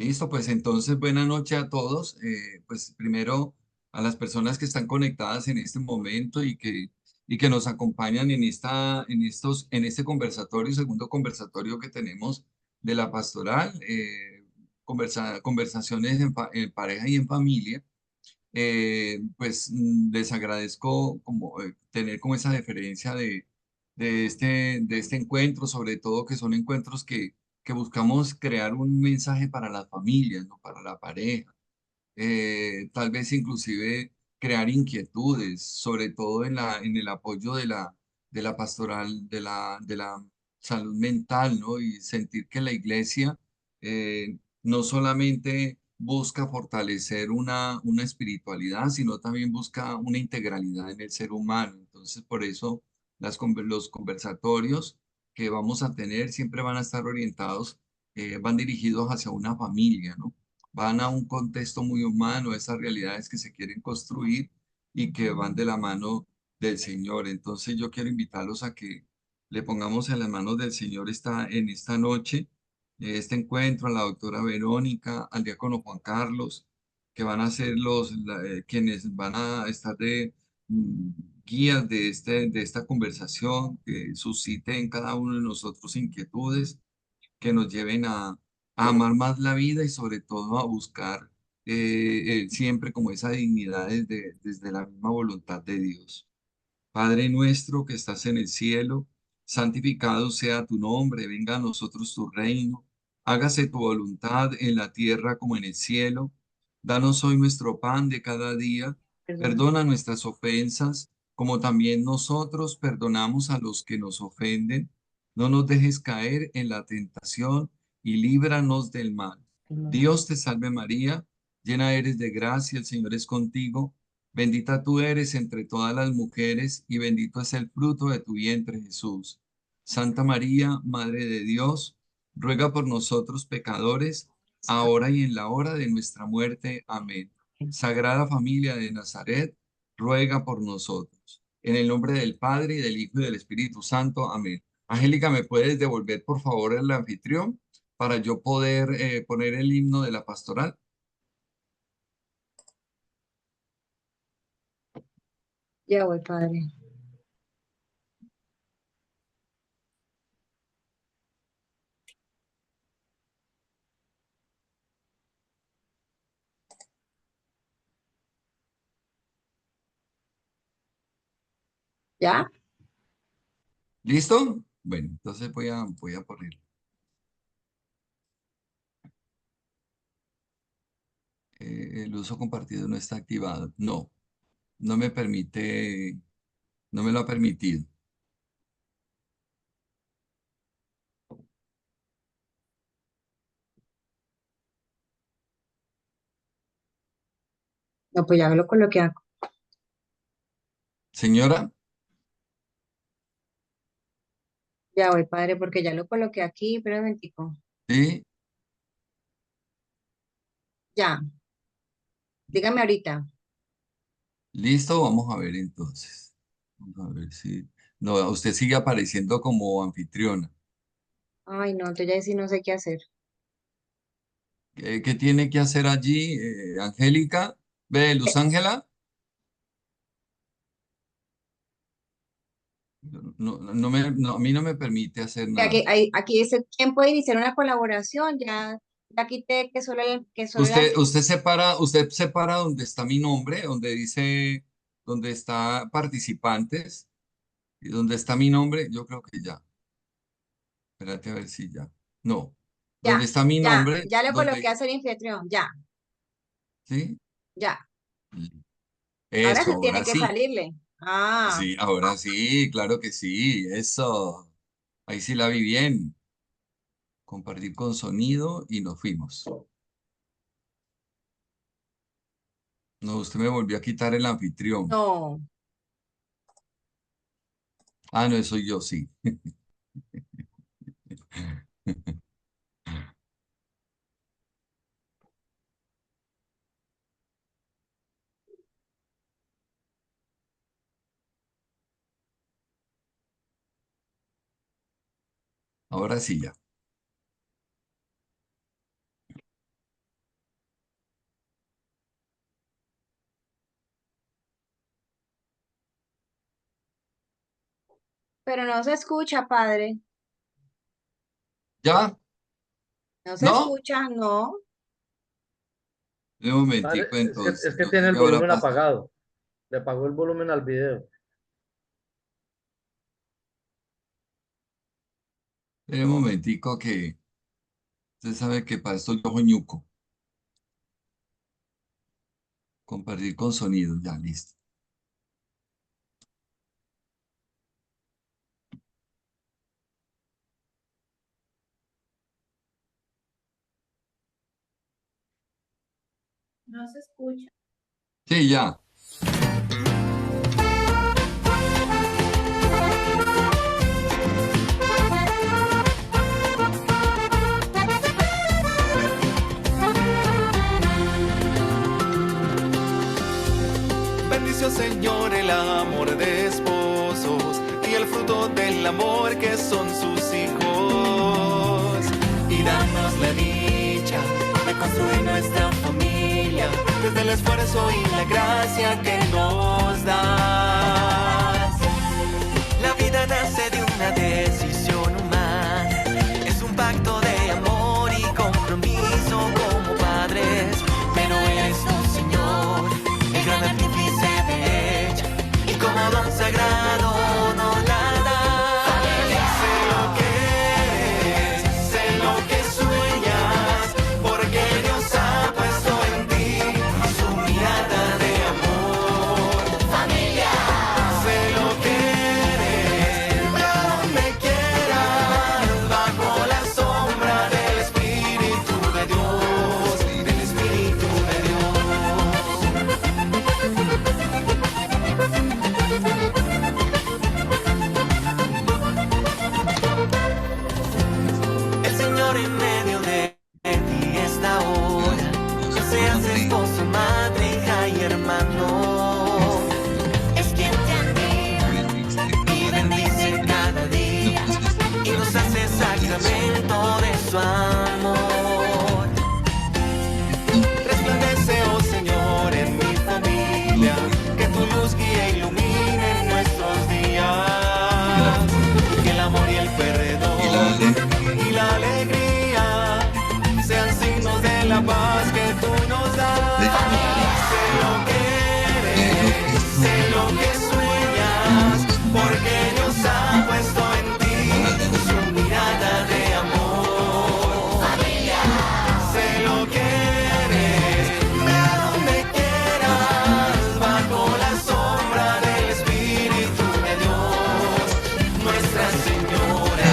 Listo, pues entonces buena noche a todos. Pues primero a las personas que están conectadas en este momento y que nos acompañan en este conversatorio, segundo conversatorio que tenemos de la pastoral, conversaciones en pareja y en familia. Pues les agradezco como tener como esa deferencia de este encuentro, sobre todo que son encuentros que buscamos crear un mensaje para las familias, ¿no? Para la pareja, tal vez inclusive crear inquietudes, sobre todo en el apoyo de la pastoral, de la salud mental, ¿no? Y sentir que la iglesia no solamente busca fortalecer una espiritualidad, sino también busca una integralidad en el ser humano. Entonces, por eso los conversatorios que vamos a tener siempre van a estar orientados, van dirigidos hacia una familia, ¿no? Van a un contexto muy humano, esas realidades que se quieren construir y que van de la mano del Señor. Entonces yo quiero invitarlos a que le pongamos en las manos del Señor en esta noche, este encuentro, a la doctora Verónica, al diácono Juan Carlos, que van a ser quienes van a estar mm, guías de esta conversación, que suscite en cada uno de nosotros inquietudes que nos lleven a amar más la vida y sobre todo a buscar siempre como esa dignidad desde la misma voluntad de Dios. Padre nuestro que estás en el cielo, santificado sea tu nombre, venga a nosotros tu reino, hágase tu voluntad en la tierra como en el cielo. Danos hoy nuestro pan de cada día, Perdón. perdona nuestras ofensas, como también nosotros perdonamos a los que nos ofenden. No nos dejes caer en la tentación y líbranos del mal. Dios te salve María, llena eres de gracia, el Señor es contigo. Bendita tú eres entre todas las mujeres y bendito es el fruto de tu vientre, Jesús. Santa María, Madre de Dios, ruega por nosotros pecadores, ahora y en la hora de nuestra muerte. Amén. Sagrada Familia de Nazaret, ruega por nosotros. En el nombre del Padre, y del Hijo, y del Espíritu Santo. Amén. Angélica, ¿me puedes devolver, por favor, el anfitrión para yo poder poner el himno de la pastoral? Ya voy, padre. ¿Ya? ¿Listo? Bueno, entonces voy a poner. El uso compartido no está activado. No, no me permite, no me lo ha permitido. No, pues ya me lo coloqué. Señora, Ya voy, padre, porque ya lo coloqué aquí, pero un momentico. ¿sí? Ya, dígame ahorita. Listo, vamos a ver entonces. Vamos a ver si... No, usted sigue apareciendo como anfitriona. Ay, no, entonces ya sí no sé qué hacer. ¿Qué tiene que hacer allí, Angélica? ¿Ve, Luz Ángela? A mí no me permite hacer Aquí, nada. aquí dice, ¿quién puede iniciar una colaboración? Ya quité Usted separa donde está mi nombre, donde dice, donde está participantes, y donde está mi nombre, yo creo que ya. Espérate a ver si ya. No. Donde está mi nombre, ya le coloqué donde, a ser anfitrión, ya, ¿sí? ya. Ahora Eso, sí tiene ahora que sí. salirle. Ah, Sí, ahora sí, claro que sí, eso. Ahí sí la vi bien. Compartir con sonido y nos fuimos. No, usted me volvió a quitar el anfitrión. no, Ah, no, eso yo sí. Ahora sí ya. Pero no se escucha, padre. ¿Ya? No se ¿No? escucha, no. Un Padre, momentico es entonces, que no sé tiene el qué habrá volumen pasado. apagado. Le apagó el volumen al video. Un momentico que usted sabe que para esto yo soy ñuco. Compartir con sonido, ya listo. No se escucha. Sí, ya. Bendició Señor el amor de esposos y el fruto del amor que son sus hijos. Y danos la dicha de construir nuestra familia desde el esfuerzo y la gracia que nos das. La vida nace de una decisión humana, es un pacto de amor y compromiso como padres, pero eres tu Señor, el gran artífice de ella, y como don sagrado nos la das. Sé lo que eres, sé lo que sueñas, porque Dios ha puesto en ti su mirada de amor. Familia, sé lo que eres, ve a donde quieras, bajo la sombra del Espíritu de Dios, del Espíritu de Dios. El Señor en medio de ti está ahora. Ya seas esposo, madre, hija y hermano. Es quien te anima y bendice cada día y nos hace sacramento de su amor. Resplandece, oh Señor, en mi familia, que tu luz guíe e ilumine nuestros días. Que el amor y el perdón y la alegría sean signos de la paz que tú nos das. Sé lo que eres, sé lo que sueñas, porque Dios ha puesto en ti su mirada de amor. Sé lo que eres, ve a donde quieras, bajo la sombra del Espíritu de Dios, Nuestra Señora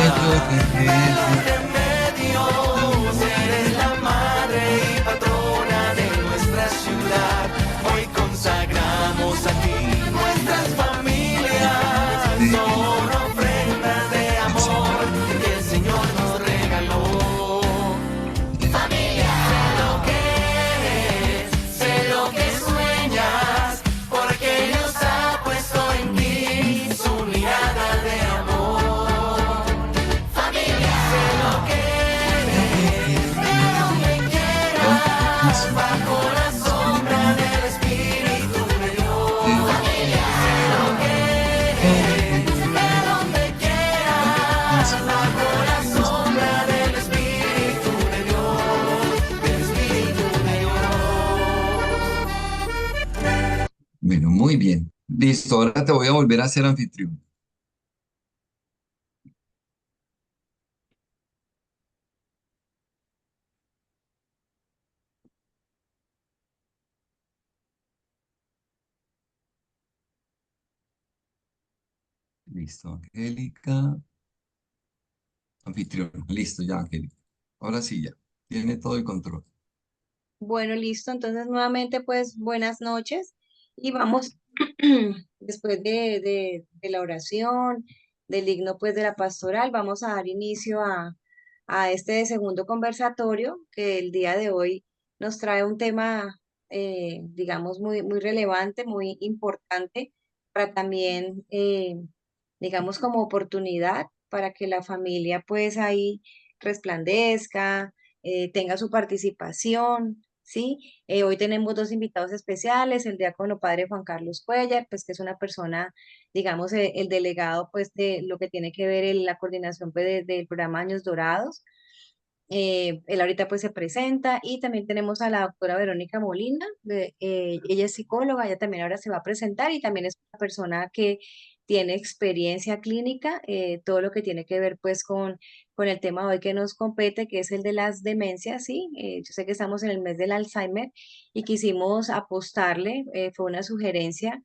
de los remedios, eres la madre y patrona de nuestra ciudad. Hoy consagramos a ti nuestras familias, son ofrendas de amor que el Señor nos regaló. Sé lo que eres, sé lo que sueñas, porque Dios ha puesto en ti su mirada de amor. Sé lo que eres, ve a donde quieras, bajo la sombra del Espíritu de Dios. Sé lo que eres, ve a donde quieras, bajo la sombra del Espíritu de Dios, del Espíritu de Dios. Bueno, muy bien. Listo, ahora te voy a volver a ser anfitrión. Listo, Angélica. Anfitrión. Listo, ya, Angélica. Ahora sí, ya. Tiene todo el control. Bueno, listo. Entonces, nuevamente, pues, buenas noches. Y vamos, después de la oración, del himno, pues, de la pastoral, vamos a dar inicio a este segundo conversatorio que el día de hoy nos trae un tema, digamos, muy, muy relevante, muy importante para también, digamos, como oportunidad para que la familia, pues, ahí resplandezca, tenga su participación, ¿sí? Hoy tenemos dos invitados especiales, el diácono padre Juan Carlos Cuellar, pues que es una persona, digamos, el delegado pues de lo que tiene que ver en la coordinación pues, del programa Años Dorados. Él ahorita pues se presenta y también tenemos a la doctora Verónica Molina, ella es psicóloga, ella también ahora se va a presentar y también es una persona que tiene experiencia clínica, todo lo que tiene que ver pues con el tema hoy que nos compete, que es el de las demencias, ¿sí? Yo sé que estamos en el mes del Alzheimer y quisimos apostarle, fue una sugerencia,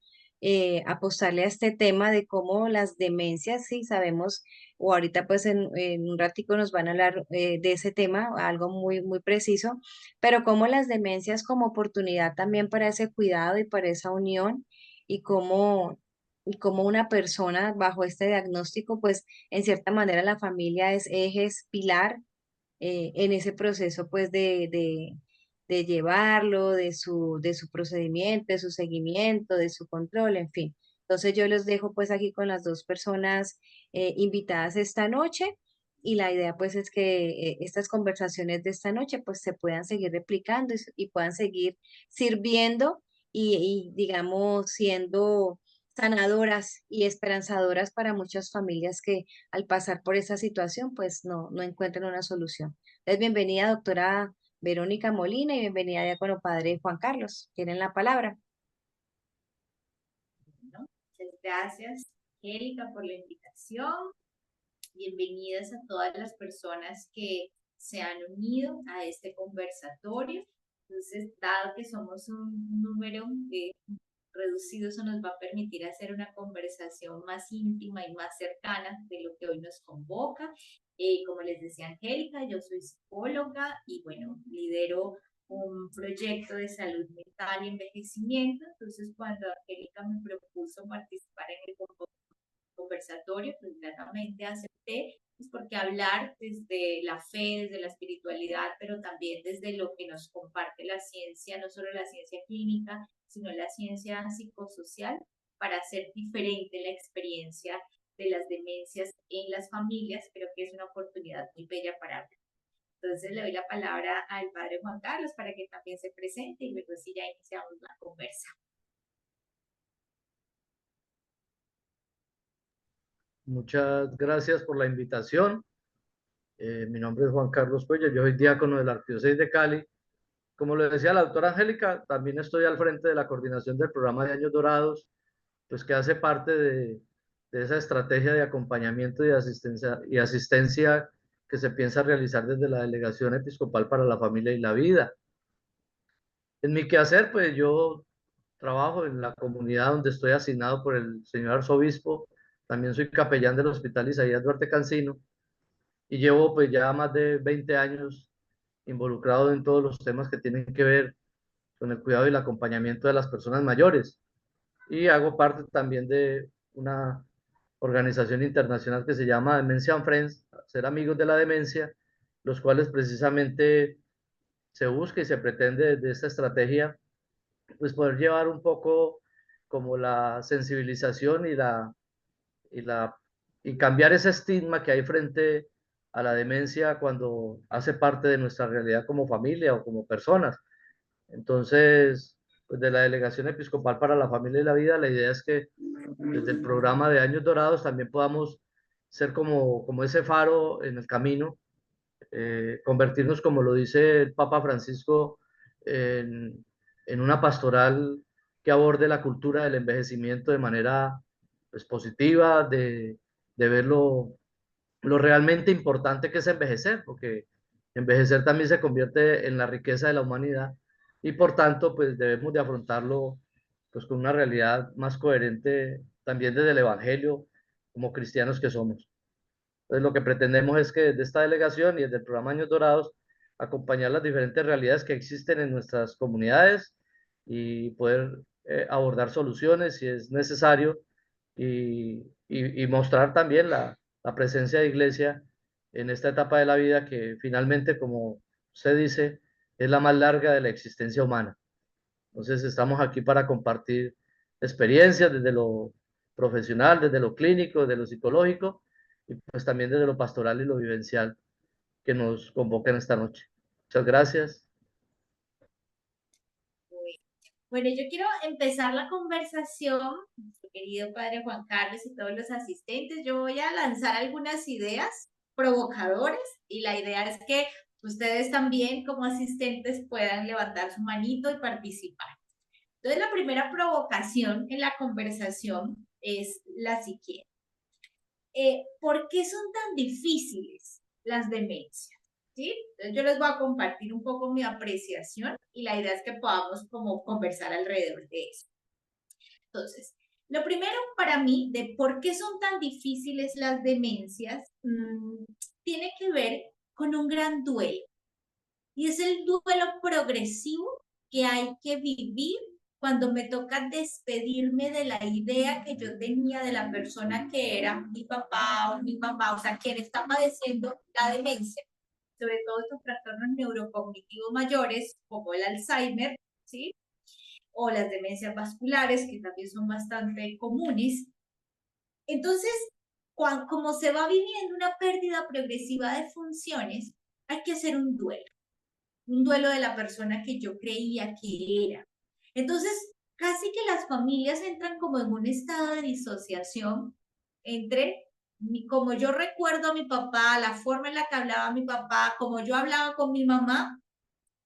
apostarle a este tema de cómo las demencias, sí, sabemos o ahorita pues en un ratico nos van a hablar de ese tema, algo muy, muy preciso, pero como las demencias como oportunidad también para ese cuidado y para esa unión y cómo una persona bajo este diagnóstico, pues en cierta manera la familia es eje, es pilar en ese proceso pues de llevarlo, de su procedimiento, de su seguimiento, de su control, en fin. Entonces yo los dejo pues aquí con las dos personas invitadas esta noche y la idea pues es que estas conversaciones de esta noche pues se puedan seguir replicando y puedan seguir sirviendo digamos siendo sanadoras y esperanzadoras para muchas familias que al pasar por esa situación pues no encuentran una solución. Entonces bienvenida doctora Verónica Molina y bienvenida diácono padre Juan Carlos. Tienen la palabra. Bueno, muchas gracias, Angélica, por la invitación. Bienvenidas a todas las personas que se han unido a este conversatorio. Entonces, dado que somos un número reducido, eso nos va a permitir hacer una conversación más íntima y más cercana de lo que hoy nos convoca. Como les decía Angélica, yo soy psicóloga y bueno, lidero un proyecto de salud mental y envejecimiento. Entonces, cuando Angélica me propuso participar en el conversatorio, pues gratamente acepté, pues porque hablar desde la fe, desde la espiritualidad, pero también desde lo que nos comparte la ciencia, no solo la ciencia clínica, sino la ciencia psicosocial, para hacer diferente la experiencia de las demencias en las familias, creo que es una oportunidad muy bella para hablar. Entonces le doy la palabra al padre Juan Carlos para que también se presente y luego sí ya iniciamos la conversa. Muchas gracias por la invitación. Mi nombre es Juan Carlos Cuellar, yo soy diácono de la Arquidiócesis de Cali. Como le decía la doctora Angélica, también estoy al frente de la coordinación del programa de Años Dorados, pues que hace parte de esa estrategia de acompañamiento y asistencia que se piensa realizar desde la Delegación Episcopal para la Familia y la Vida. En mi quehacer, pues yo trabajo en la comunidad donde estoy asignado por el señor arzobispo. También soy capellán del Hospital Isaías Duarte Cancino y llevo pues ya más de 20 años involucrado en todos los temas que tienen que ver con el cuidado y el acompañamiento de las personas mayores. Y hago parte también de una organización internacional que se llama Dementia and Friends, ser amigos de la demencia, los cuales precisamente se busca y se pretende de esta estrategia pues poder llevar un poco como la sensibilización y la y cambiar ese estigma que hay frente a la demencia cuando hace parte de nuestra realidad como familia o como personas. Entonces, pues de la Delegación Episcopal para la Familia y la Vida, la idea es que desde el programa de Años Dorados también podamos ser como ese faro en el camino, convertirnos, como lo dice el Papa Francisco, en una pastoral que aborde la cultura del envejecimiento de manera pues, positiva, de ver lo realmente importante que es envejecer, porque envejecer también se convierte en la riqueza de la humanidad y por tanto pues debemos de afrontarlo pues con una realidad más coherente también desde el Evangelio como cristianos que somos. Entonces, lo que pretendemos es que desde esta delegación y desde el programa Años Dorados, acompañar las diferentes realidades que existen en nuestras comunidades y poder abordar soluciones si es necesario y mostrar también la presencia de iglesia en esta etapa de la vida que finalmente, como se dice, es la más larga de la existencia humana. Entonces, estamos aquí para compartir experiencias desde lo profesional, desde lo clínico, desde lo psicológico y pues también desde lo pastoral y lo vivencial que nos convocan esta noche. Muchas gracias. Bueno, yo quiero empezar la conversación, nuestro querido padre Juan Carlos y todos los asistentes. Yo voy a lanzar algunas ideas provocadoras y la idea es que ustedes también como asistentes puedan levantar su manito y participar. Entonces, la primera provocación en la conversación es la siguiente. ¿Por qué son tan difíciles las demencias? ¿Sí? Entonces, yo les voy a compartir un poco mi apreciación y la idea es que podamos como conversar alrededor de eso. Entonces, lo primero para mí de por qué son tan difíciles las demencias tiene que ver con un gran duelo. Y es el duelo progresivo que hay que vivir cuando me toca despedirme de la idea que yo tenía de la persona que era mi papá o mi mamá, o sea, quien está padeciendo la demencia, sobre todo estos trastornos neurocognitivos mayores como el Alzheimer, ¿sí? O las demencias vasculares, que también son bastante comunes. Entonces, como se va viviendo una pérdida progresiva de funciones, hay que hacer un duelo de la persona que yo creía que era. Entonces, casi que las familias entran como en un estado de disociación entre como yo recuerdo a mi papá, la forma en la que hablaba mi papá, como yo hablaba con mi mamá,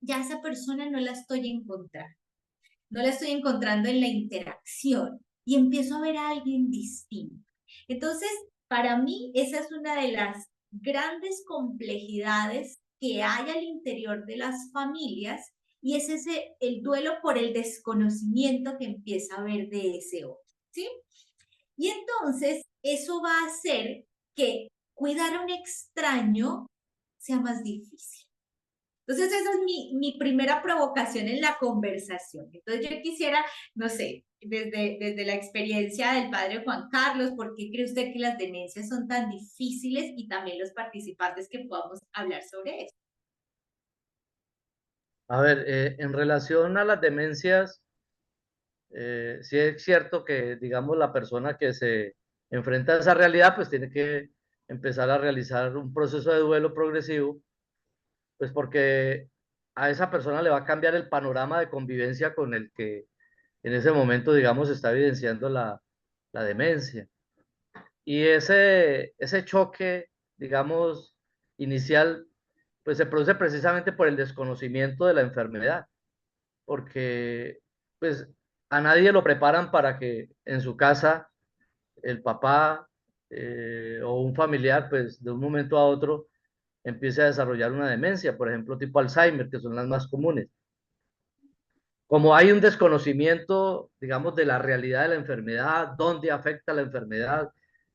ya esa persona no la estoy encontrando. No la estoy encontrando en la interacción y empiezo a ver a alguien distinto. Entonces, para mí, esa es una de las grandes complejidades que hay al interior de las familias y es el duelo por el desconocimiento que empieza a haber de ese otro, ¿sí? Y entonces, eso va a hacer que cuidar a un extraño sea más difícil. Entonces, esa es mi primera provocación en la conversación. Entonces, yo quisiera, no sé, desde la experiencia del padre Juan Carlos, ¿por qué cree usted que las demencias son tan difíciles? Y también los participantes que podamos hablar sobre eso. A ver, en relación a las demencias, sí es cierto que, digamos, la persona que se enfrenta a esa realidad, pues tiene que empezar a realizar un proceso de duelo progresivo, pues porque a esa persona le va a cambiar el panorama de convivencia con el que en ese momento, digamos, está evidenciando la demencia. Y ese choque, digamos, inicial, pues se produce precisamente por el desconocimiento de la enfermedad, porque pues a nadie lo preparan para que en su casa el papá o un familiar, pues de un momento a otro empiece a desarrollar una demencia, por ejemplo, tipo Alzheimer, que son las más comunes. Como hay un desconocimiento, digamos, de la realidad de la enfermedad, dónde afecta la enfermedad,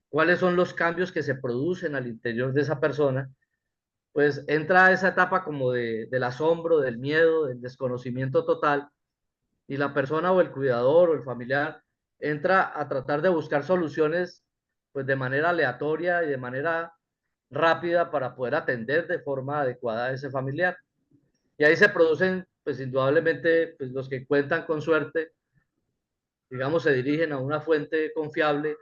cuáles son los cambios que se producen al interior de esa persona, pues entra esa etapa como del asombro, del miedo, del desconocimiento total, y la persona o el cuidador o el familiar entra a tratar de buscar soluciones pues de manera aleatoria y de manera rápida para poder atender de forma adecuada a ese familiar. Y ahí se producen, pues indudablemente, pues los que cuentan con suerte, digamos, se dirigen a una fuente confiable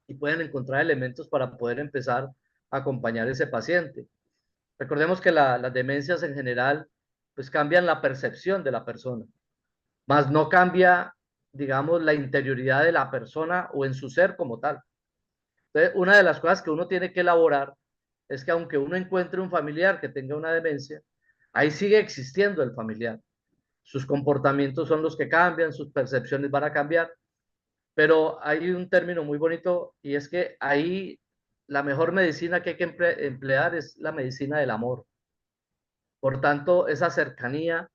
y pueden encontrar elementos para poder empezar a acompañar a ese paciente. Recordemos que las demencias en general, pues cambian la percepción de la persona, más no cambia, digamos, la interioridad de la persona o en su ser como tal. Entonces, una de las cosas que uno tiene que elaborar es que aunque uno encuentre un familiar que tenga una demencia, ahí sigue existiendo el familiar. Sus comportamientos son los que cambian, sus percepciones van a cambiar, pero hay un término muy bonito y es que ahí la mejor medicina que hay que emplear es la medicina del amor. Por tanto, esa cercanía,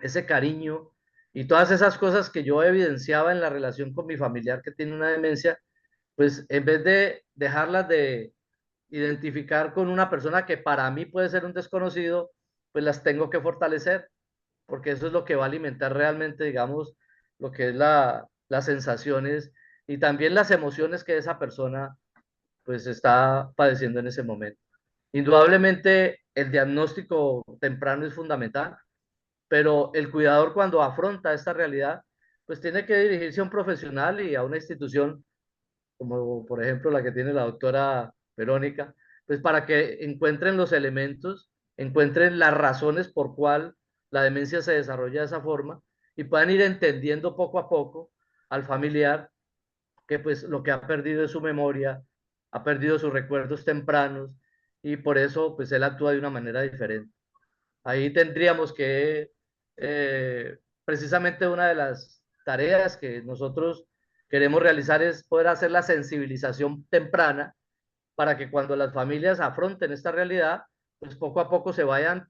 ese cariño y todas esas cosas que yo evidenciaba en la relación con mi familiar que tiene una demencia, pues en vez de dejarlas de identificar con una persona que para mí puede ser un desconocido, pues las tengo que fortalecer, porque eso es lo que va a alimentar realmente, digamos, lo que es las sensaciones y también las emociones que esa persona pues está padeciendo en ese momento. Indudablemente el diagnóstico temprano es fundamental, pero el cuidador cuando afronta esta realidad, pues tiene que dirigirse a un profesional y a una institución como por ejemplo la que tiene la doctora Verónica, pues para que encuentren los elementos, encuentren las razones por cual la demencia se desarrolla de esa forma y puedan ir entendiendo poco a poco al familiar que pues lo que ha perdido es su memoria, ha perdido sus recuerdos tempranos y por eso pues él actúa de una manera diferente. Ahí tendríamos que, precisamente una de las tareas que nosotros queremos realizar es poder hacer la sensibilización temprana para que cuando las familias afronten esta realidad, pues poco a poco se vayan,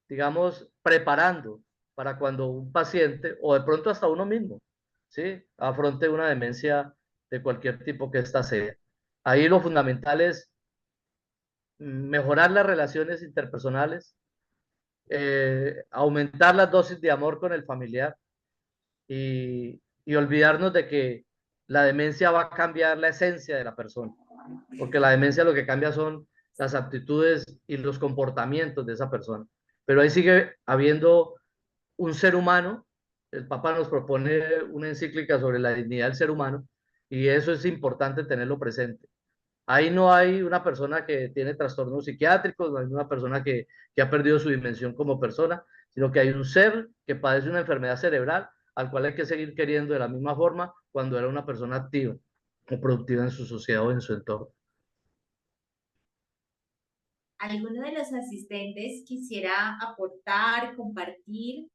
digamos, preparando para cuando un paciente o de pronto hasta uno mismo, ¿sí? Afronte una demencia de cualquier tipo que ésta sea. Ahí lo fundamental es mejorar las relaciones interpersonales, aumentar las dosis de amor con el familiar y olvidarnos de que la demencia va a cambiar la esencia de la persona, porque la demencia lo que cambia son las actitudes y los comportamientos de esa persona. Pero ahí sigue habiendo un ser humano. El Papa nos propone una encíclica sobre la dignidad del ser humano y eso es importante tenerlo presente. Ahí no hay una persona que tiene trastornos psiquiátricos, no hay una persona que ha perdido su dimensión como persona, sino que hay un ser que padece una enfermedad cerebral al cual hay que seguir queriendo de la misma forma cuando era una persona activa o productiva en su sociedad o en su entorno. ¿Alguno de los asistentes quisiera aportar, compartir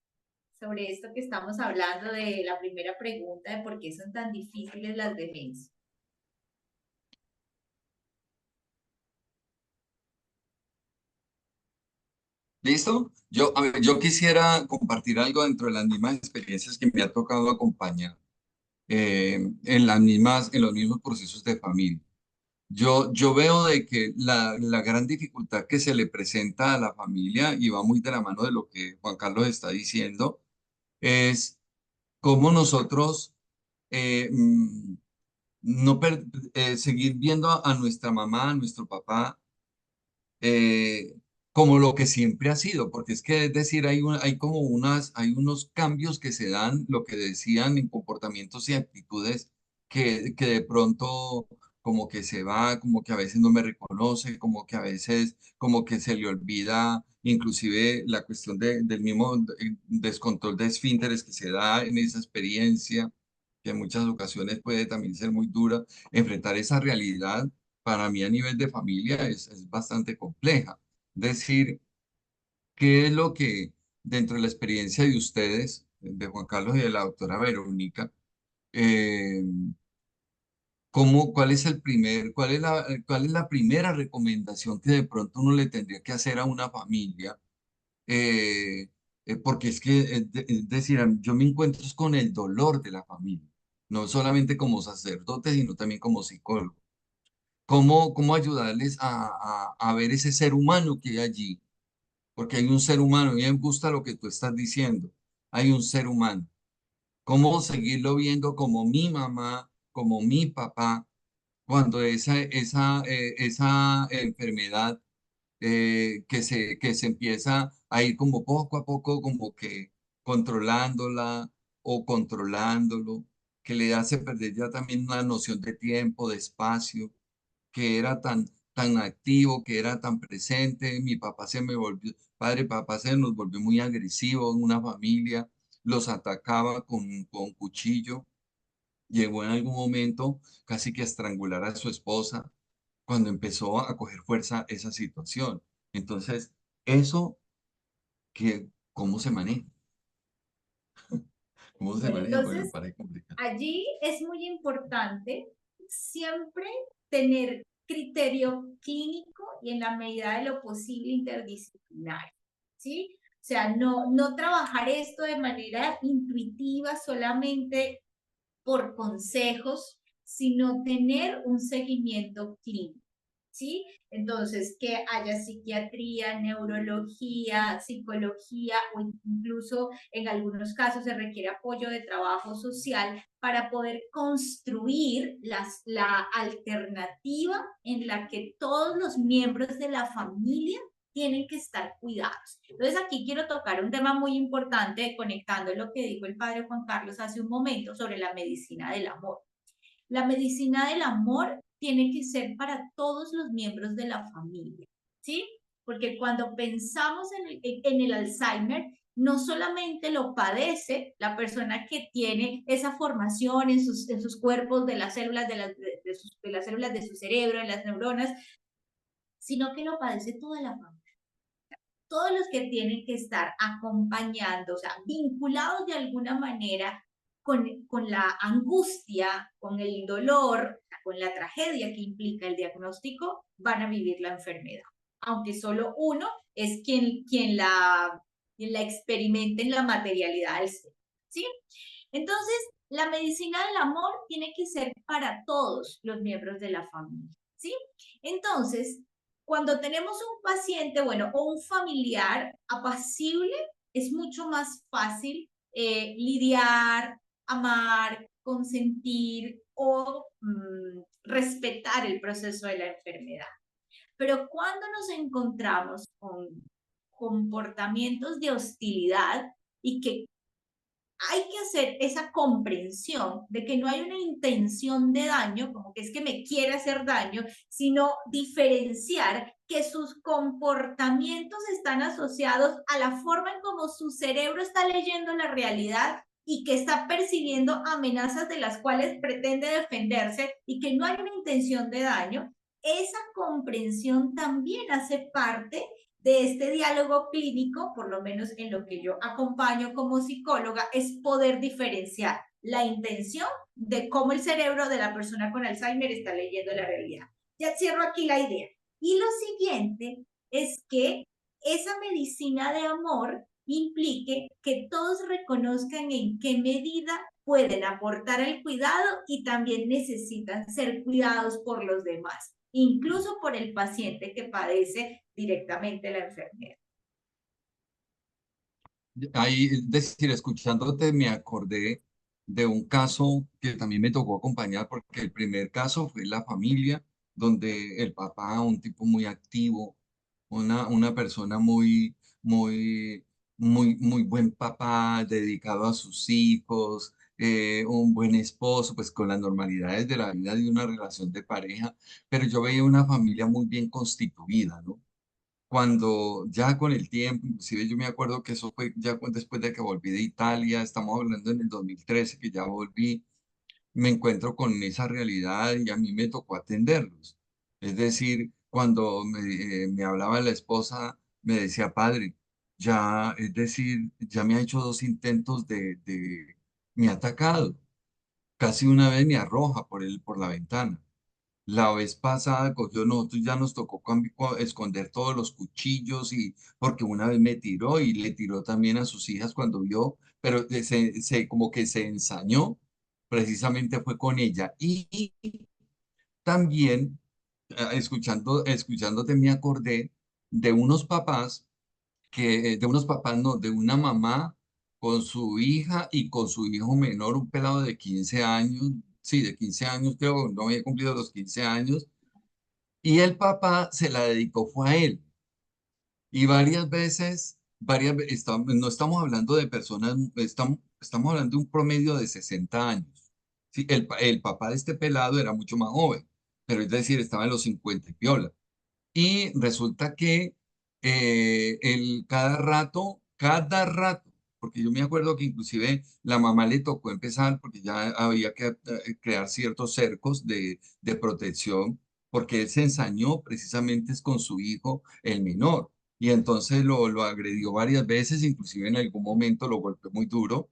sobre esto que estamos hablando de la primera pregunta de por qué son tan difíciles las demencias? ¿Listo? Yo, a ver, yo quisiera compartir algo dentro de las mismas experiencias que me ha tocado acompañar en en los mismos procesos de familia. Yo veo de que la gran dificultad que se le presenta a la familia, y va muy de la mano de lo que Juan Carlos está diciendo, es cómo nosotros eh, mm, no seguir viendo a nuestra mamá, a nuestro papá, eh, como lo que siempre ha sido, porque es que es decir, hay como hay unos cambios que se dan, lo que decían en comportamientos y actitudes que de pronto como que se va, como que a veces no me reconoce, como que a veces como que se le olvida, inclusive la cuestión del mismo descontrol de esfínteres que se da en esa experiencia, que en muchas ocasiones puede también ser muy dura, enfrentar esa realidad para mí a nivel de familia es bastante compleja. Decir, ¿qué es lo que dentro de la experiencia de ustedes, de Juan Carlos y de la doctora Verónica, eh, cuál es cuál es la primera recomendación que de pronto uno le tendría que hacer a una familia? Eh, Porque es que, es decir, yo me encuentro con el dolor de la familia, no solamente como sacerdote, sino también como psicólogo. Cómo ayudarles a ver ese ser humano que hay allí, porque hay un ser humano, y me gusta lo que tú estás diciendo, hay un ser humano. Cómo seguirlo viendo como mi mamá, como mi papá, cuando esa enfermedad que se empieza a ir como poco a poco, como que controlándola o controlándolo, que le hace perder ya también una noción de tiempo, de espacio que era tan activo, que era tan presente. Mi papá se me volvió, padre, papá se nos volvió muy agresivo en una familia, los atacaba con cuchillo. Llegó en algún momento casi que a estrangular a su esposa cuando empezó a coger fuerza esa situación. Entonces, eso, ¿cómo se maneja? ¿Cómo se Bueno, maneja? Porque me entonces parece complicado. allí es muy importante siempre tener criterio clínico y en la medida de lo posible interdisciplinario, ¿sí? O sea, no trabajar esto de manera intuitiva solamente por consejos, sino tener un seguimiento clínico, ¿sí? Entonces, que haya psiquiatría, neurología, psicología o incluso en algunos casos se requiere apoyo de trabajo social para poder construir la alternativa en la que todos los miembros de la familia tienen que estar cuidados. Entonces aquí quiero tocar un tema muy importante conectando lo que dijo el padre Juan Carlos hace un momento sobre la medicina del amor. La medicina del amor tiene que ser para todos los miembros de la familia, ¿sí? Porque cuando pensamos en el Alzheimer, no solamente lo padece la persona que tiene esa formación en sus cuerpos de las células de las células de su cerebro, en las neuronas, sino que lo padece toda la familia. Todos los que tienen que estar acompañando, o sea, vinculados de alguna manera con la angustia, con el dolor, con la tragedia que implica el diagnóstico, van a vivir la enfermedad. Aunque solo uno es quien la experimente en la materialidad del ser, ¿sí? Entonces, la medicina del amor tiene que ser para todos los miembros de la familia, ¿sí? Entonces, cuando tenemos un paciente, bueno, o un familiar apacible, es mucho más fácil lidiar, amar, consentir o respetar el proceso de la enfermedad. Pero cuando nos encontramos con comportamientos de hostilidad y que hay que hacer esa comprensión de que no hay una intención de daño, como que es que me quiere hacer daño, sino diferenciar que sus comportamientos están asociados a la forma en cómo su cerebro está leyendo la realidad y que está percibiendo amenazas de las cuales pretende defenderse y que no hay una intención de daño. Esa comprensión también hace parte de este diálogo clínico, por lo menos en lo que yo acompaño como psicóloga, es poder diferenciar la intención de cómo el cerebro de la persona con Alzheimer está leyendo la realidad. Ya cierro aquí la idea. Y lo siguiente es que esa medicina de amor implique que todos reconozcan en qué medida pueden aportar el cuidado y también necesitan ser cuidados por los demás, incluso por el paciente que padece directamente la enfermedad. Ahí, es decir, escuchándote me acordé de un caso que también me tocó acompañar, porque el primer caso fue la familia, donde el papá, un tipo muy activo, una persona muy buen papá, dedicado a sus hijos, un buen esposo, pues con las normalidades de la vida de una relación de pareja, pero yo veía una familia muy bien constituida, ¿no? Cuando ya con el tiempo, inclusive yo me acuerdo que eso fue ya después de que volví de Italia, estamos hablando en el 2013 que ya volví, me encuentro con esa realidad y a mí me tocó atenderlos. Es decir, cuando me hablaba la esposa, me decía, padre, ya, es decir, ya me ha hecho 2 intentos me ha atacado, casi una vez me arroja por la ventana. La vez pasada cogió, nosotros ya nos tocó esconder todos los cuchillos y porque una vez me tiró y le tiró también a sus hijas cuando vio, pero como que se ensañó, precisamente fue con ella. Y también, escuchándote me acordé de unos papás de unos papás, no, de una mamá con su hija y con su hijo menor, un pelado de 15 años, sí, de 15 años, creo, no había cumplido los 15 años, y el papá se la dedicó, fue a él. Y no estamos hablando de personas, estamos hablando de un promedio de 60 años. Sí, el papá de este pelado era mucho más joven, pero es decir, estaba en los 50 y piola. Y resulta que cada rato, porque yo me acuerdo que inclusive la mamá le tocó empezar, porque ya había que crear ciertos cercos de protección, porque él se ensañó precisamente es con su hijo, el menor, y entonces lo agredió varias veces, inclusive en algún momento lo golpeó muy duro,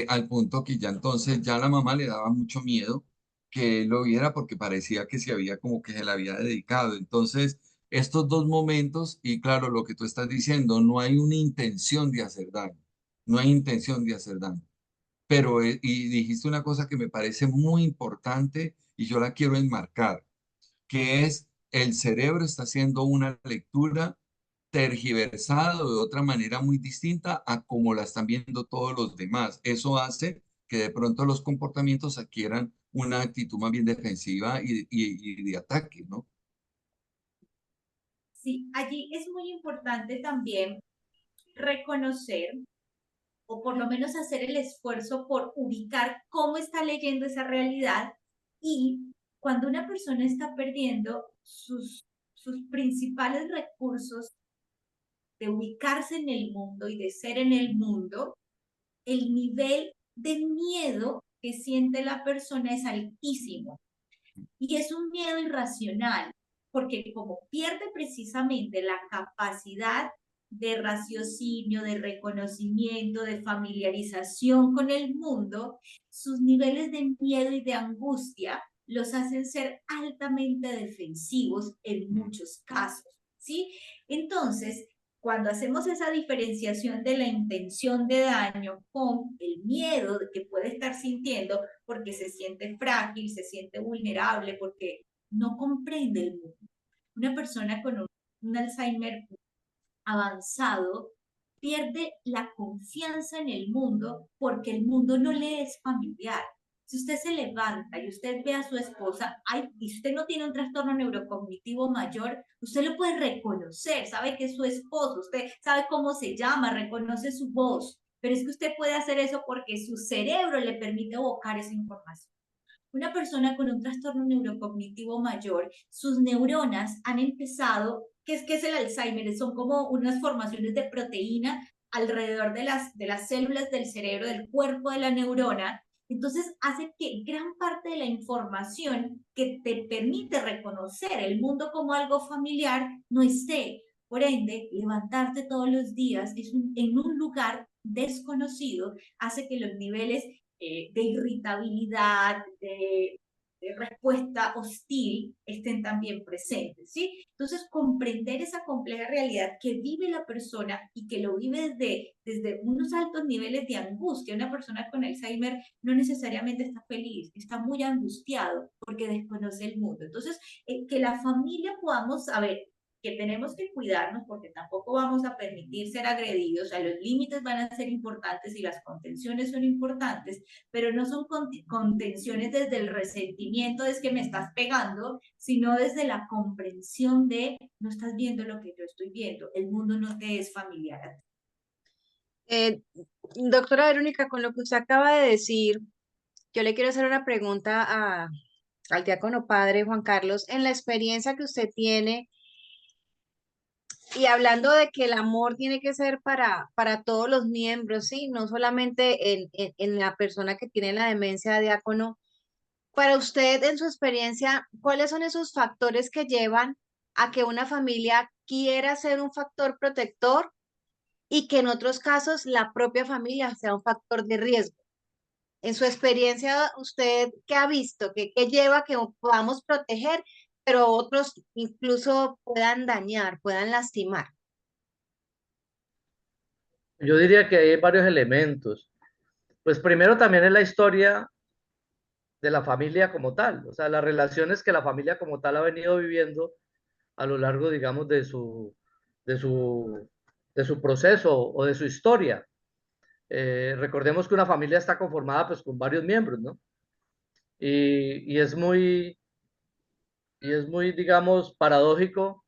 al punto que ya entonces ya la mamá le daba mucho miedo que él lo viera porque parecía que se había como que se le había dedicado. Entonces, estos 2 momentos, y claro, lo que tú estás diciendo, no hay una intención de hacer daño, no hay intención de hacer daño. Pero, y dijiste una cosa que me parece muy importante y yo la quiero enmarcar, que es el cerebro está haciendo una lectura tergiversada o de otra manera muy distinta a como la están viendo todos los demás. Eso hace que de pronto los comportamientos adquieran una actitud más bien defensiva y de ataque, ¿no? Sí, allí es muy importante también reconocer o por lo menos hacer el esfuerzo por ubicar cómo está leyendo esa realidad y cuando una persona está perdiendo sus principales recursos de ubicarse en el mundo y de ser en el mundo, el nivel de miedo que siente la persona es altísimo. Y es un miedo irracional, porque como pierde precisamente la capacidad de raciocinio, de reconocimiento, de familiarización con el mundo, sus niveles de miedo y de angustia los hacen ser altamente defensivos en muchos casos, ¿sí? Entonces, cuando hacemos esa diferenciación de la intención de daño con el miedo que puede estar sintiendo porque se siente frágil, se siente vulnerable, porque no comprende el mundo. Una persona con un Alzheimer avanzado pierde la confianza en el mundo porque el mundo no le es familiar. Si usted se levanta y usted ve a su esposa, y usted no tiene un trastorno neurocognitivo mayor, usted lo puede reconocer, sabe que es su esposo, usted sabe cómo se llama, reconoce su voz, pero es que usted puede hacer eso porque su cerebro le permite evocar esa información. Una persona con un trastorno neurocognitivo mayor, sus neuronas han empezado, ¿qué es el Alzheimer? Son como unas formaciones de proteína alrededor de las células del cerebro, del cuerpo de la neurona. Entonces hace que gran parte de la información que te permite reconocer el mundo como algo familiar no esté. Por ende, levantarte todos los días en un lugar desconocido hace que los niveles de irritabilidad, de respuesta hostil estén también presentes, ¿sí? Entonces, comprender esa compleja realidad que vive la persona y que lo vive desde unos altos niveles de angustia. Una persona con Alzheimer no necesariamente está feliz, está muy angustiado porque desconoce el mundo. Entonces, que la familia podamos saber que tenemos que cuidarnos porque tampoco vamos a permitir ser agredidos, o sea, los límites van a ser importantes y las contenciones son importantes, pero no son contenciones desde el resentimiento de que me estás pegando, sino desde la comprensión de no estás viendo lo que yo estoy viendo, el mundo no te es familiar a ti. Doctora Verónica, con lo que usted acaba de decir, yo le quiero hacer una pregunta al diácono padre Juan Carlos. En la experiencia que usted tiene y hablando de que el amor tiene que ser para todos los miembros, ¿sí? No solamente en la persona que tiene la demencia, diácono. Para usted, en su experiencia, ¿cuáles son esos factores que llevan a que una familia quiera ser un factor protector y que en otros casos la propia familia sea un factor de riesgo? En su experiencia, ¿usted qué ha visto? ¿Qué lleva a que podamos proteger, pero otros incluso puedan dañar, puedan lastimar? Yo diría que hay varios elementos. Pues primero también es la historia de la familia como tal, o sea, las relaciones que la familia como tal ha venido viviendo a lo largo, digamos, de su, de su proceso o de su historia. Recordemos que una familia está conformada pues con varios miembros, ¿no? Y es muy, digamos, paradójico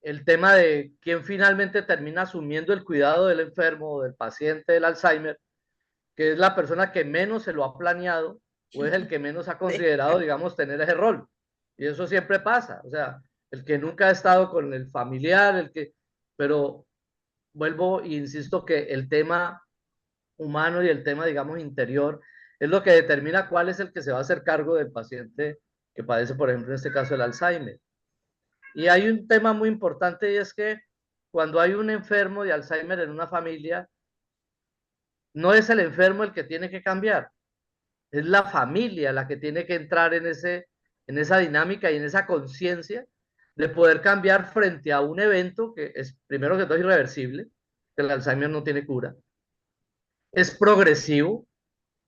el tema de quién finalmente termina asumiendo el cuidado del enfermo o del paciente del Alzheimer, que es la persona que menos se lo ha planeado o es el que menos ha considerado, digamos, tener ese rol. Y eso siempre pasa, o sea, el que nunca ha estado con el familiar, pero vuelvo e insisto que el tema humano y el tema, digamos, interior es lo que determina cuál es el que se va a hacer cargo del paciente que padece, por ejemplo, en este caso el Alzheimer. Y hay un tema muy importante y es que cuando hay un enfermo de Alzheimer en una familia, no es el enfermo el que tiene que cambiar, es la familia la que tiene que entrar en esa dinámica y en esa conciencia de poder cambiar frente a un evento que es, primero que todo, irreversible, que el Alzheimer no tiene cura, es progresivo,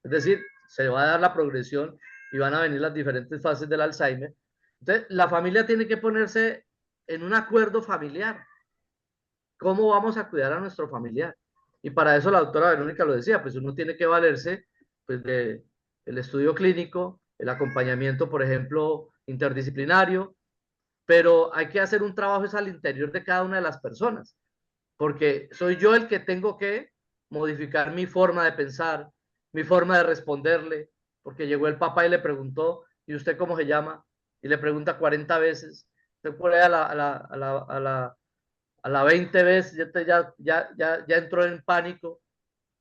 es decir, se va a dar la progresión y van a venir las diferentes fases del Alzheimer. Entonces, la familia tiene que ponerse en un acuerdo familiar. ¿Cómo vamos a cuidar a nuestro familiar? Y para eso la doctora Verónica lo decía, pues uno tiene que valerse pues, de el estudio clínico, el acompañamiento, por ejemplo, interdisciplinario, pero hay que hacer un trabajo es al interior de cada una de las personas, porque soy yo el que tengo que modificar mi forma de pensar, mi forma de responderle, porque llegó el papá y le preguntó, ¿y usted cómo se llama? Y le pregunta 40 veces. Usted puede ir a la 20 vez ya entró en pánico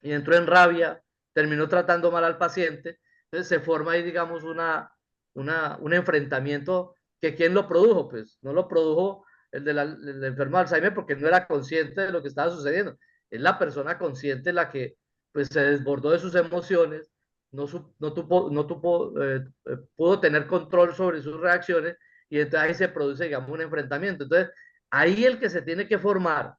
y entró en rabia, terminó tratando mal al paciente. Entonces se forma ahí, digamos, un enfrentamiento que ¿quién lo produjo? Pues no lo produjo el enfermo de Alzheimer porque no era consciente de lo que estaba sucediendo. Es la persona consciente la que pues se desbordó de sus emociones, pudo tener control sobre sus reacciones y entonces ahí se produce, digamos, un enfrentamiento. Entonces, ahí el que se tiene que formar,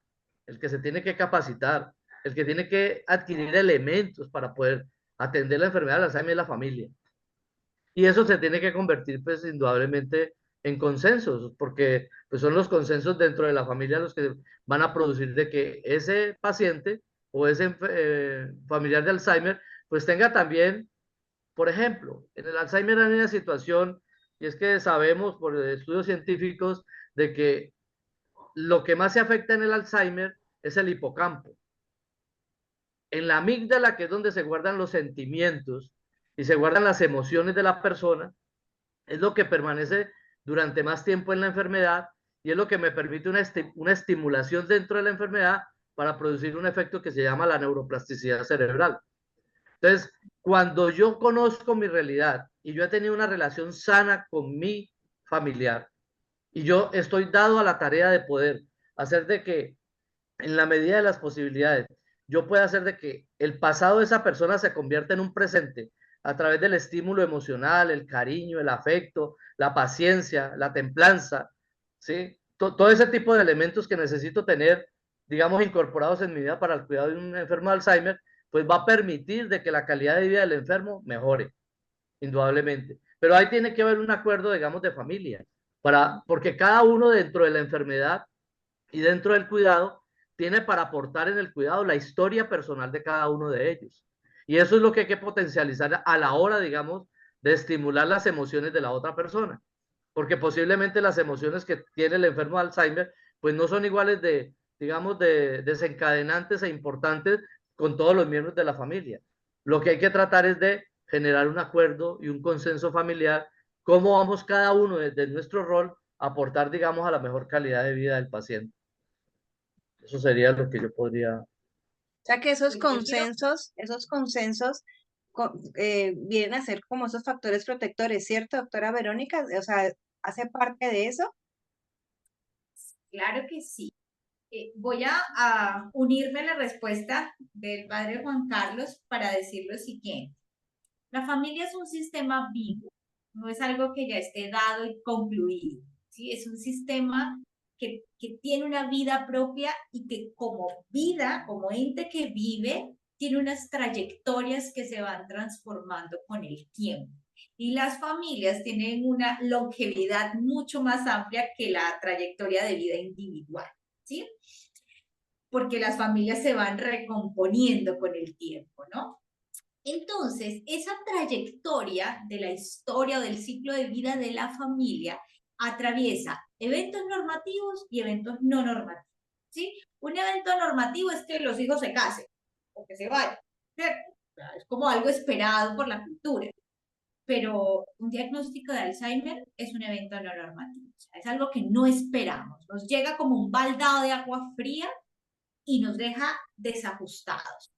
el que se tiene que capacitar, el que tiene que adquirir elementos para poder atender la enfermedad de Alzheimer es la familia. Y eso se tiene que convertir, pues, indudablemente en consensos, porque pues, son los consensos dentro de la familia los que van a producir de que ese paciente o ese familiar de Alzheimer, pues tenga también, por ejemplo, en el Alzheimer hay una situación, y es que sabemos por estudios científicos de que lo que más se afecta en el Alzheimer es el hipocampo. En la amígdala, que es donde se guardan los sentimientos y se guardan las emociones de la persona, es lo que permanece durante más tiempo en la enfermedad y es lo que me permite una estimulación dentro de la enfermedad para producir un efecto que se llama la neuroplasticidad cerebral. Entonces, cuando yo conozco mi realidad y yo he tenido una relación sana con mi familiar y yo estoy dado a la tarea de poder hacer de que en la medida de las posibilidades, yo puedo hacer de que el pasado de esa persona se convierta en un presente a través del estímulo emocional, el cariño, el afecto, la paciencia, la templanza, ¿sí? Todo ese tipo de elementos que necesito tener, digamos, incorporados en mi vida para el cuidado de un enfermo de Alzheimer, pues va a permitir de que la calidad de vida del enfermo mejore, indudablemente. Pero ahí tiene que haber un acuerdo, digamos, de familia, porque cada uno dentro de la enfermedad y dentro del cuidado tiene para aportar en el cuidado la historia personal de cada uno de ellos. Y eso es lo que hay que potencializar a la hora, digamos, de estimular las emociones de la otra persona. Porque posiblemente las emociones que tiene el enfermo de Alzheimer, pues no son iguales de, digamos, de desencadenantes e importantes con todos los miembros de la familia. Lo que hay que tratar es de generar un acuerdo y un consenso familiar, cómo vamos cada uno desde nuestro rol a aportar, digamos, a la mejor calidad de vida del paciente. Eso sería lo que yo podría. O sea que Pues yo quiero, esos consensos vienen a ser como esos factores protectores, ¿cierto, doctora Verónica? O sea, ¿hace parte de eso? claro que sí. Voy a unirme a la respuesta del padre Juan Carlos para decir lo siguiente. La familia es un sistema vivo, no es algo que ya esté dado y concluido, ¿sí? Es un sistema que tiene una vida propia y que como vida, como ente que vive, tiene unas trayectorias que se van transformando con el tiempo. Y las familias tienen una longevidad mucho más amplia que la trayectoria de vida individual, ¿sí? Porque las familias se van recomponiendo con el tiempo, ¿no? Entonces, esa trayectoria de la historia o del ciclo de vida de la familia atraviesa eventos normativos y eventos no normativos, ¿sí? Un evento normativo es que los hijos se casen o que se vayan, ¿cierto? Es como algo esperado por la cultura, pero un diagnóstico de Alzheimer es un evento no normativo, o sea, es algo que no esperamos, nos llega como un baldado de agua fría y nos deja desajustados.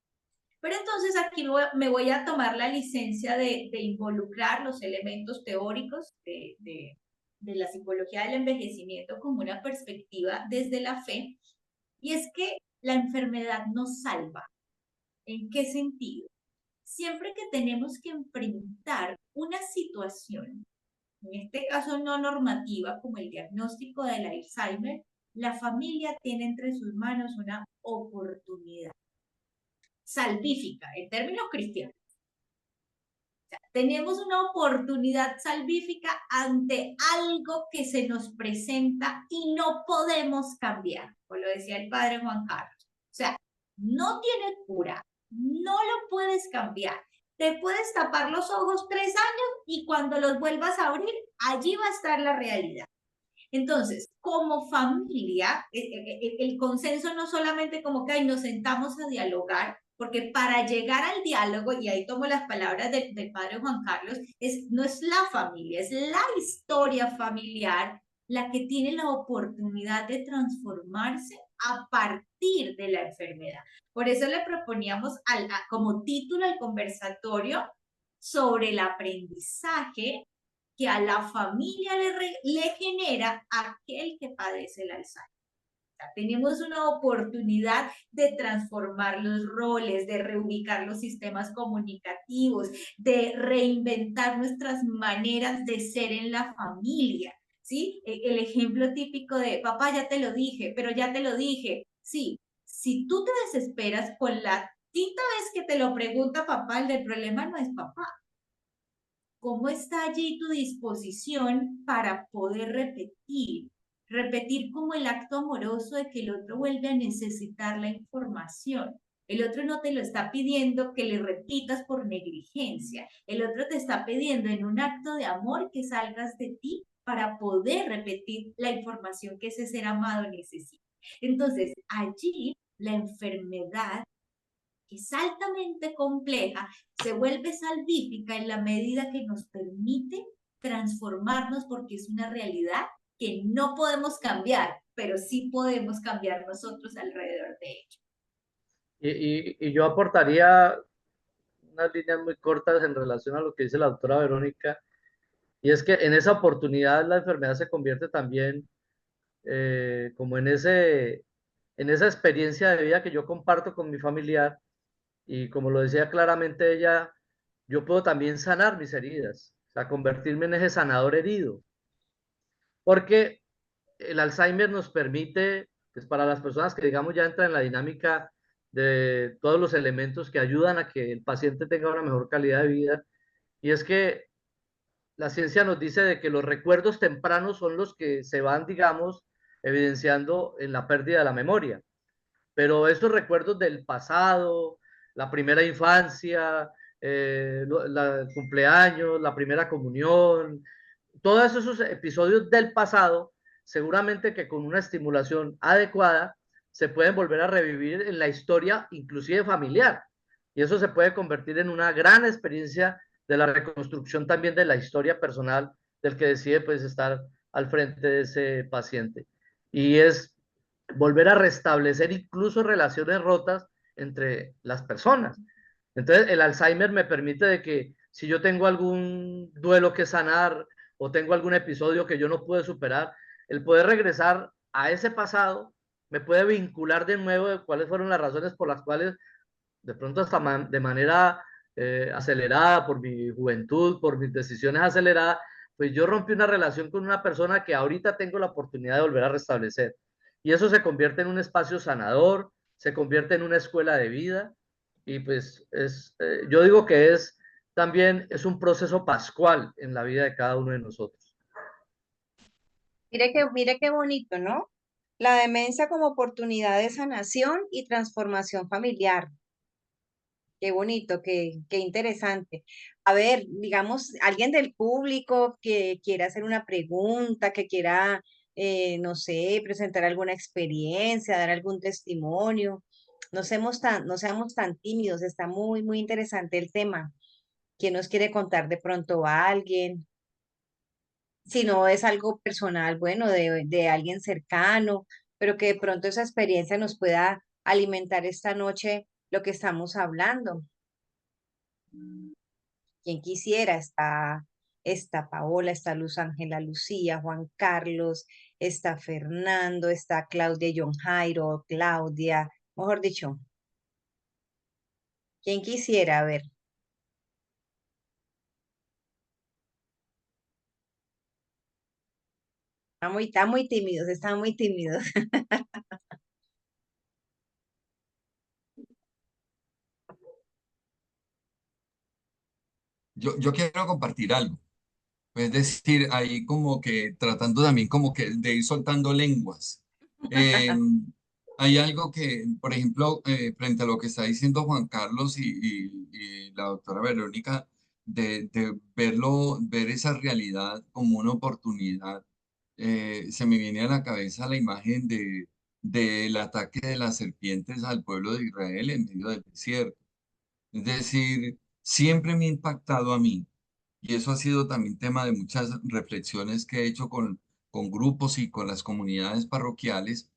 Pero entonces aquí me voy a tomar la licencia de involucrar los elementos teóricos de la psicología del envejecimiento como una perspectiva desde la fe, y es que la enfermedad nos salva. ¿En qué sentido? Siempre que tenemos que enfrentar una situación, en este caso no normativa, como el diagnóstico del Alzheimer, la familia tiene entre sus manos una oportunidad salvífica, en términos cristianos. O sea, tenemos una oportunidad salvífica ante algo que se nos presenta y no podemos cambiar, como lo decía el padre Juan Carlos. O sea, no tiene cura, no lo puedes cambiar. Te puedes tapar los ojos 3 años y cuando los vuelvas a abrir, allí va a estar la realidad. Entonces, como familia, el consenso no solamente como que nos sentamos a dialogar, porque para llegar al diálogo, y ahí tomo las palabras del padre Juan Carlos, no es la familia, es la historia familiar la que tiene la oportunidad de transformarse a partir de la enfermedad. Por eso le proponíamos como título al conversatorio sobre el aprendizaje que a la familia le genera aquel que padece el Alzheimer. Tenemos una oportunidad de transformar los roles, de reubicar los sistemas comunicativos, de reinventar nuestras maneras de ser en la familia, ¿sí? El ejemplo típico de, papá, ya te lo dije, pero ya te lo dije. Sí, si tú te desesperas con la quinta vez que te lo pregunta papá, el del problema no es papá. ¿Cómo está allí tu disposición para poder repetir? Repetir como el acto amoroso de que el otro vuelve a necesitar la información. El otro no te lo está pidiendo que le repitas por negligencia. El otro te está pidiendo en un acto de amor que salgas de ti para poder repetir la información que ese ser amado necesita. Entonces, allí la enfermedad, que es altamente compleja, se vuelve salvífica en la medida que nos permite transformarnos, porque es una realidad que no podemos cambiar, pero sí podemos cambiar nosotros alrededor de ello. Y yo aportaría unas líneas muy cortas en relación a lo que dice la doctora Verónica, y es que en esa oportunidad la enfermedad se convierte también como en esa experiencia de vida que yo comparto con mi familiar, y como lo decía claramente ella, yo puedo también sanar mis heridas, o sea, convertirme en ese sanador herido, porque el Alzheimer nos permite, pues para las personas que digamos ya entran en la dinámica de todos los elementos que ayudan a que el paciente tenga una mejor calidad de vida, y es que la ciencia nos dice de que los recuerdos tempranos son los que se van, digamos, evidenciando en la pérdida de la memoria. Pero estos recuerdos del pasado, la primera infancia, el cumpleaños, la primera comunión, todos esos episodios del pasado, seguramente que con una estimulación adecuada se pueden volver a revivir en la historia, inclusive familiar. Y eso se puede convertir en una gran experiencia de la reconstrucción también de la historia personal del que decide pues estar al frente de ese paciente. Y es volver a restablecer incluso relaciones rotas entre las personas. Entonces, el Alzheimer me permite de que si yo tengo algún duelo que sanar o tengo algún episodio que yo no pude superar, el poder regresar a ese pasado me puede vincular de nuevo de cuáles fueron las razones por las cuales de pronto hasta de manera acelerada, por mi juventud, por mis decisiones aceleradas, pues yo rompí una relación con una persona que ahorita tengo la oportunidad de volver a restablecer. Y eso se convierte en un espacio sanador, se convierte en una escuela de vida, y pues yo digo que también es un proceso pascual en la vida de cada uno de nosotros. Mire qué bonito, ¿no? La demencia como oportunidad de sanación y transformación familiar. Qué bonito, qué interesante. A ver, digamos, alguien del público que quiera hacer una pregunta, que quiera, no sé, presentar alguna experiencia, dar algún testimonio. No seamos tan tímidos, está muy interesante el tema. ¿Quién nos quiere contar de pronto a alguien? Si no es algo personal, bueno, de alguien cercano, pero que de pronto esa experiencia nos pueda alimentar esta noche lo que estamos hablando. Quien quisiera, está Paola, está Luz Ángela Lucía, Juan Carlos, está Fernando, está Claudia John Jairo, Claudia, mejor dicho, quien quisiera, a ver. Están muy tímidos, están muy tímidos. Yo quiero compartir algo. Es decir, ahí como que tratando también como que de ir soltando lenguas. Eh, Hay algo que, por ejemplo, frente a lo que está diciendo Juan Carlos y la doctora Verónica, de ver esa realidad como una oportunidad, se me viene a la cabeza la imagen del ataque de las serpientes al pueblo de Israel en medio del desierto. Es decir, siempre me ha impactado a mí, y eso ha sido también tema de muchas reflexiones que he hecho con grupos y con las comunidades parroquiales,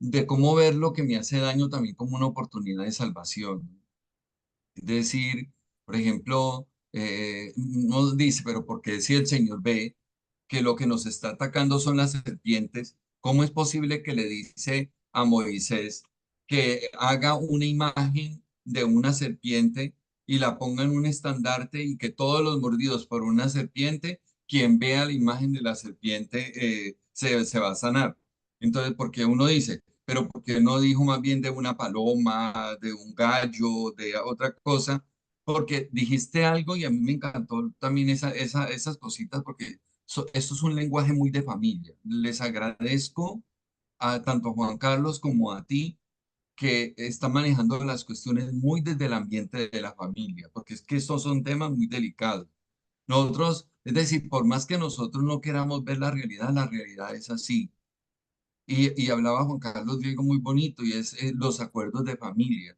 de cómo ver lo que me hace daño también como una oportunidad de salvación. Es decir, por ejemplo, uno dice, pero ¿por qué si el Señor ve que lo que nos está atacando son las serpientes? ¿Cómo es posible que le dice a Moisés que haga una imagen de una serpiente y la ponga en un estandarte y que todos los mordidos por una serpiente, quien vea la imagen de la serpiente se va a sanar? Entonces, porque uno dice, pero ¿por qué no dijo más bien de una paloma, de un gallo, de otra cosa? Porque dijiste algo y a mí me encantó también esas cositas, porque esto es un lenguaje muy de familia. Les agradezco a tanto Juan Carlos como a ti que está manejando las cuestiones muy desde el ambiente de la familia, porque es que estos son temas muy delicados. Nosotros, es decir, por más que nosotros no queramos ver la realidad es así. Y hablaba Juan Carlos de algo muy bonito y es los acuerdos de familia.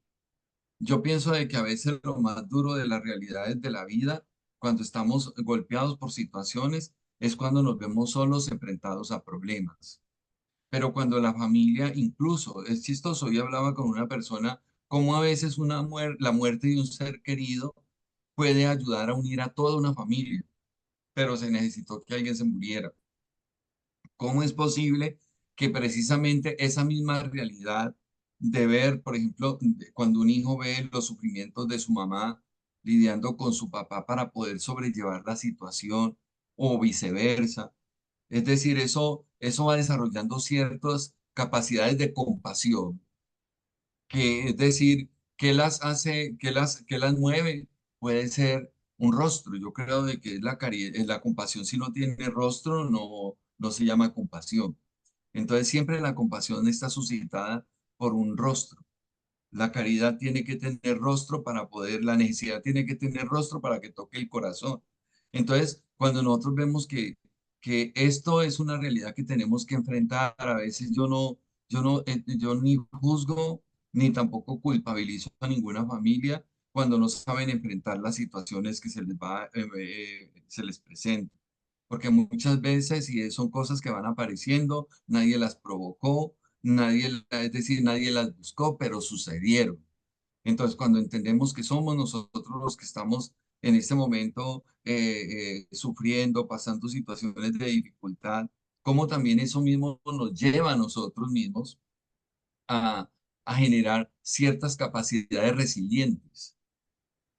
Yo pienso de que a veces lo más duro de las realidades de la vida, cuando estamos golpeados por situaciones, es cuando nos vemos solos enfrentados a problemas. Pero cuando la familia, incluso, es chistoso, hoy hablaba con una persona, cómo a veces la muerte de un ser querido puede ayudar a unir a toda una familia, pero se necesitó que alguien se muriera. ¿Cómo es posible que precisamente esa misma realidad de ver, por ejemplo, cuando un hijo ve los sufrimientos de su mamá lidiando con su papá para poder sobrellevar la situación o viceversa? Es decir, eso va desarrollando ciertas capacidades de compasión, que es decir, ¿qué las hace, qué las mueve? Puede ser un rostro. Yo creo de que es la compasión, si no tiene rostro, no se llama compasión. Entonces siempre la compasión está suscitada por un rostro. La caridad tiene que tener rostro para poder, la necesidad tiene que tener rostro para que toque el corazón. Entonces, cuando nosotros vemos que esto es una realidad que tenemos que enfrentar, a veces yo ni juzgo ni tampoco culpabilizo a ninguna familia cuando no saben enfrentar las situaciones que se les presentan. Porque muchas veces, y son cosas que van apareciendo, nadie las provocó, es decir, nadie las buscó, pero sucedieron. Entonces, cuando entendemos que somos nosotros los que estamos en este momento sufriendo, pasando situaciones de dificultad, como también eso mismo nos lleva a nosotros mismos a, a generar ciertas capacidades resilientes,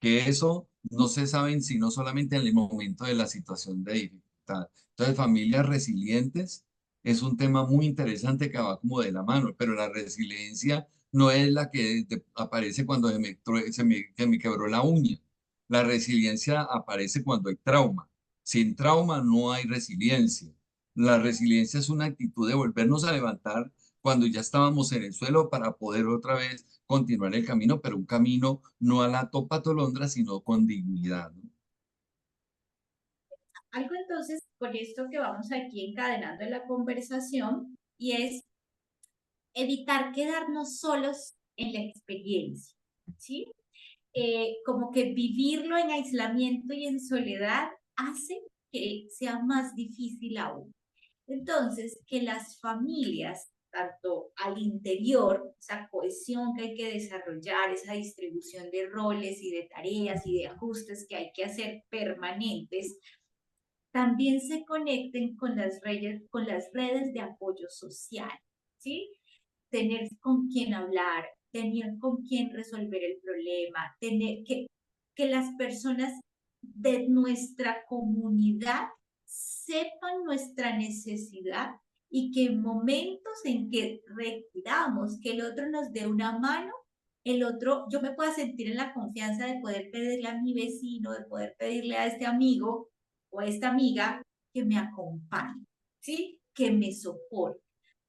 que eso no se sabe sino solamente en el momento de la situación de dificultad. Entonces, familias resilientes es un tema muy interesante que va como de la mano, pero la resiliencia no es la que aparece cuando se me quebró la uña. La resiliencia aparece cuando hay trauma. Sin trauma no hay resiliencia. La resiliencia es una actitud de volvernos a levantar cuando ya estábamos en el suelo para poder otra vez continuar el camino, pero un camino no a la topa tolondra, sino con dignidad, ¿no? Algo entonces con esto que vamos aquí encadenando en la conversación y es evitar quedarnos solos en la experiencia, ¿sí? Como que vivirlo en aislamiento y en soledad hace que sea más difícil aún. Entonces, que las familias, tanto al interior, esa cohesión que hay que desarrollar, esa distribución de roles y de tareas y de ajustes que hay que hacer permanentes, también se conecten con las redes de apoyo social, ¿sí? Tener con quién hablar, tener con quién resolver el problema, tener que las personas de nuestra comunidad sepan nuestra necesidad y que en momentos en que requiramos que el otro nos dé una mano, el otro, yo me pueda sentir en la confianza de poder pedirle a mi vecino, de poder pedirle a este amigo o a esta amiga que me acompañe, ¿sí? Que me soporte.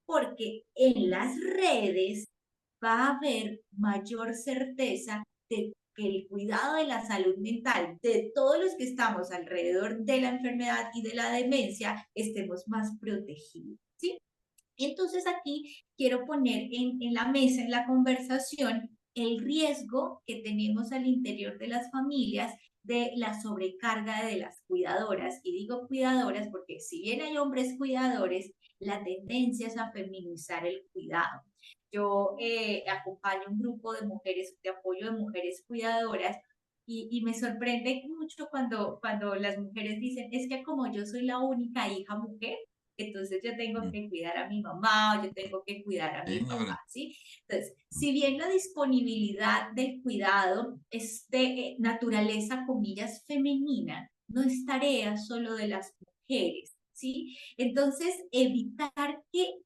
Porque en las redes va a haber mayor certeza de que el cuidado de la salud mental de todos los que estamos alrededor de la enfermedad y de la demencia estemos más protegidos, ¿sí? Entonces aquí quiero poner en la mesa, en la conversación, el riesgo que tenemos al interior de las familias de la sobrecarga de las cuidadoras. Y digo cuidadoras porque si bien hay hombres cuidadores, la tendencia es a feminizar el cuidado. Yo acompaño un grupo de mujeres, de apoyo de mujeres cuidadoras, y me sorprende mucho cuando las mujeres dicen, es que como yo soy la única hija mujer, entonces yo tengo Mm. que cuidar a mi mamá o yo tengo que cuidar a mi Señora. papá, ¿sí? Entonces, si bien la disponibilidad del cuidado es de naturaleza, comillas, femenina, no es tarea solo de las mujeres, ¿sí? Entonces, evitar que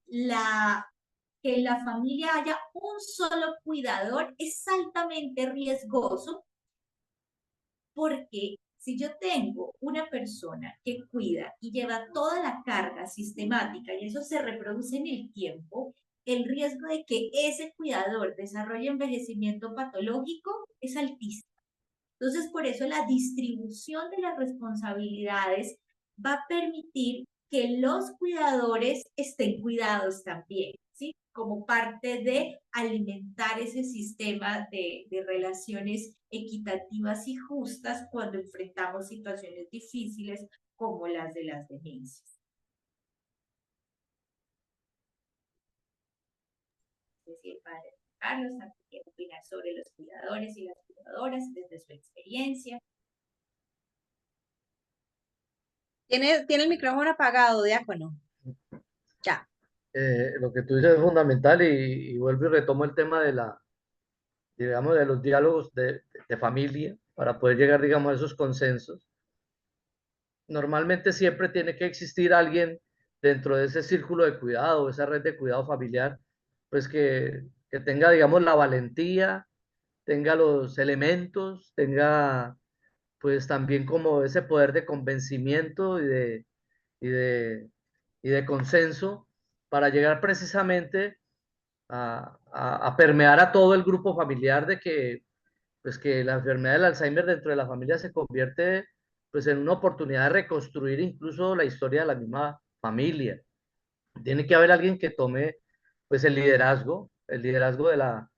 en la familia haya un solo cuidador es altamente riesgoso, porque si yo tengo una persona que cuida y lleva toda la carga sistemática y eso se reproduce en el tiempo, el riesgo de que ese cuidador desarrolle envejecimiento patológico es altísimo. Entonces, por eso la distribución de las responsabilidades va a permitir que los cuidadores estén cuidados también, ¿sí? Como parte de alimentar ese sistema de relaciones equitativas y justas cuando enfrentamos situaciones difíciles como las de las demencias. Es decir, padre Carlos también quiere opinar sobre los cuidadores y las cuidadoras desde su experiencia. Tiene el micrófono apagado, diácono. Ya. Lo que tú dices es fundamental y vuelvo y retomo el tema de digamos, de los diálogos de familia para poder llegar, digamos, a esos consensos. Normalmente siempre tiene que existir alguien dentro de ese círculo de cuidado, esa red de cuidado familiar, pues que tenga, digamos, la valentía, tenga los elementos, tenga pues también como ese poder de convencimiento y de, y de consenso para llegar precisamente a permear a todo el grupo familiar de que, pues que la enfermedad del Alzheimer dentro de la familia se convierte pues en una oportunidad de reconstruir incluso la historia de la misma familia. Tiene que haber alguien que tome pues el liderazgo de la,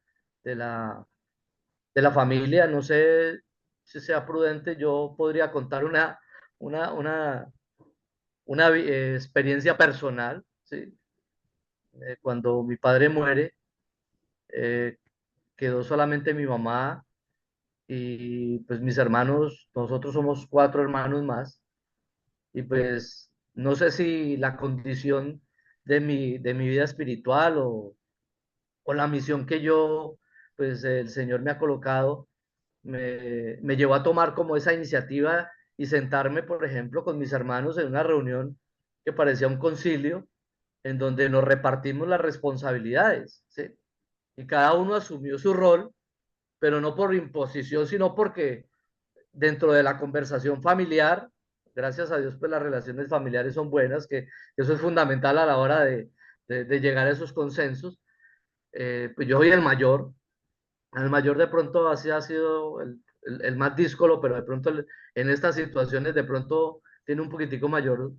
de la familia. No sé si sea prudente, yo podría contar una, una, una experiencia personal, ¿sí? Cuando mi padre muere, eh, quedó solamente mi mamá y pues mis hermanos, nosotros somos cuatro hermanos más, y pues no sé si la condición de mi vida espiritual o la misión que yo, pues el Señor me ha colocado, me llevó a tomar como esa iniciativa y sentarme, por ejemplo, con mis hermanos en una reunión que parecía un concilio, en donde nos repartimos las responsabilidades, ¿sí? Y cada uno asumió su rol, pero no por imposición, sino porque dentro de la conversación familiar, gracias a Dios, pues las relaciones familiares son buenas, que eso es fundamental a la hora de llegar a esos consensos. Pues yo soy el mayor de pronto así ha sido el más díscolo, pero de pronto en estas situaciones de pronto tiene un poquitico mayor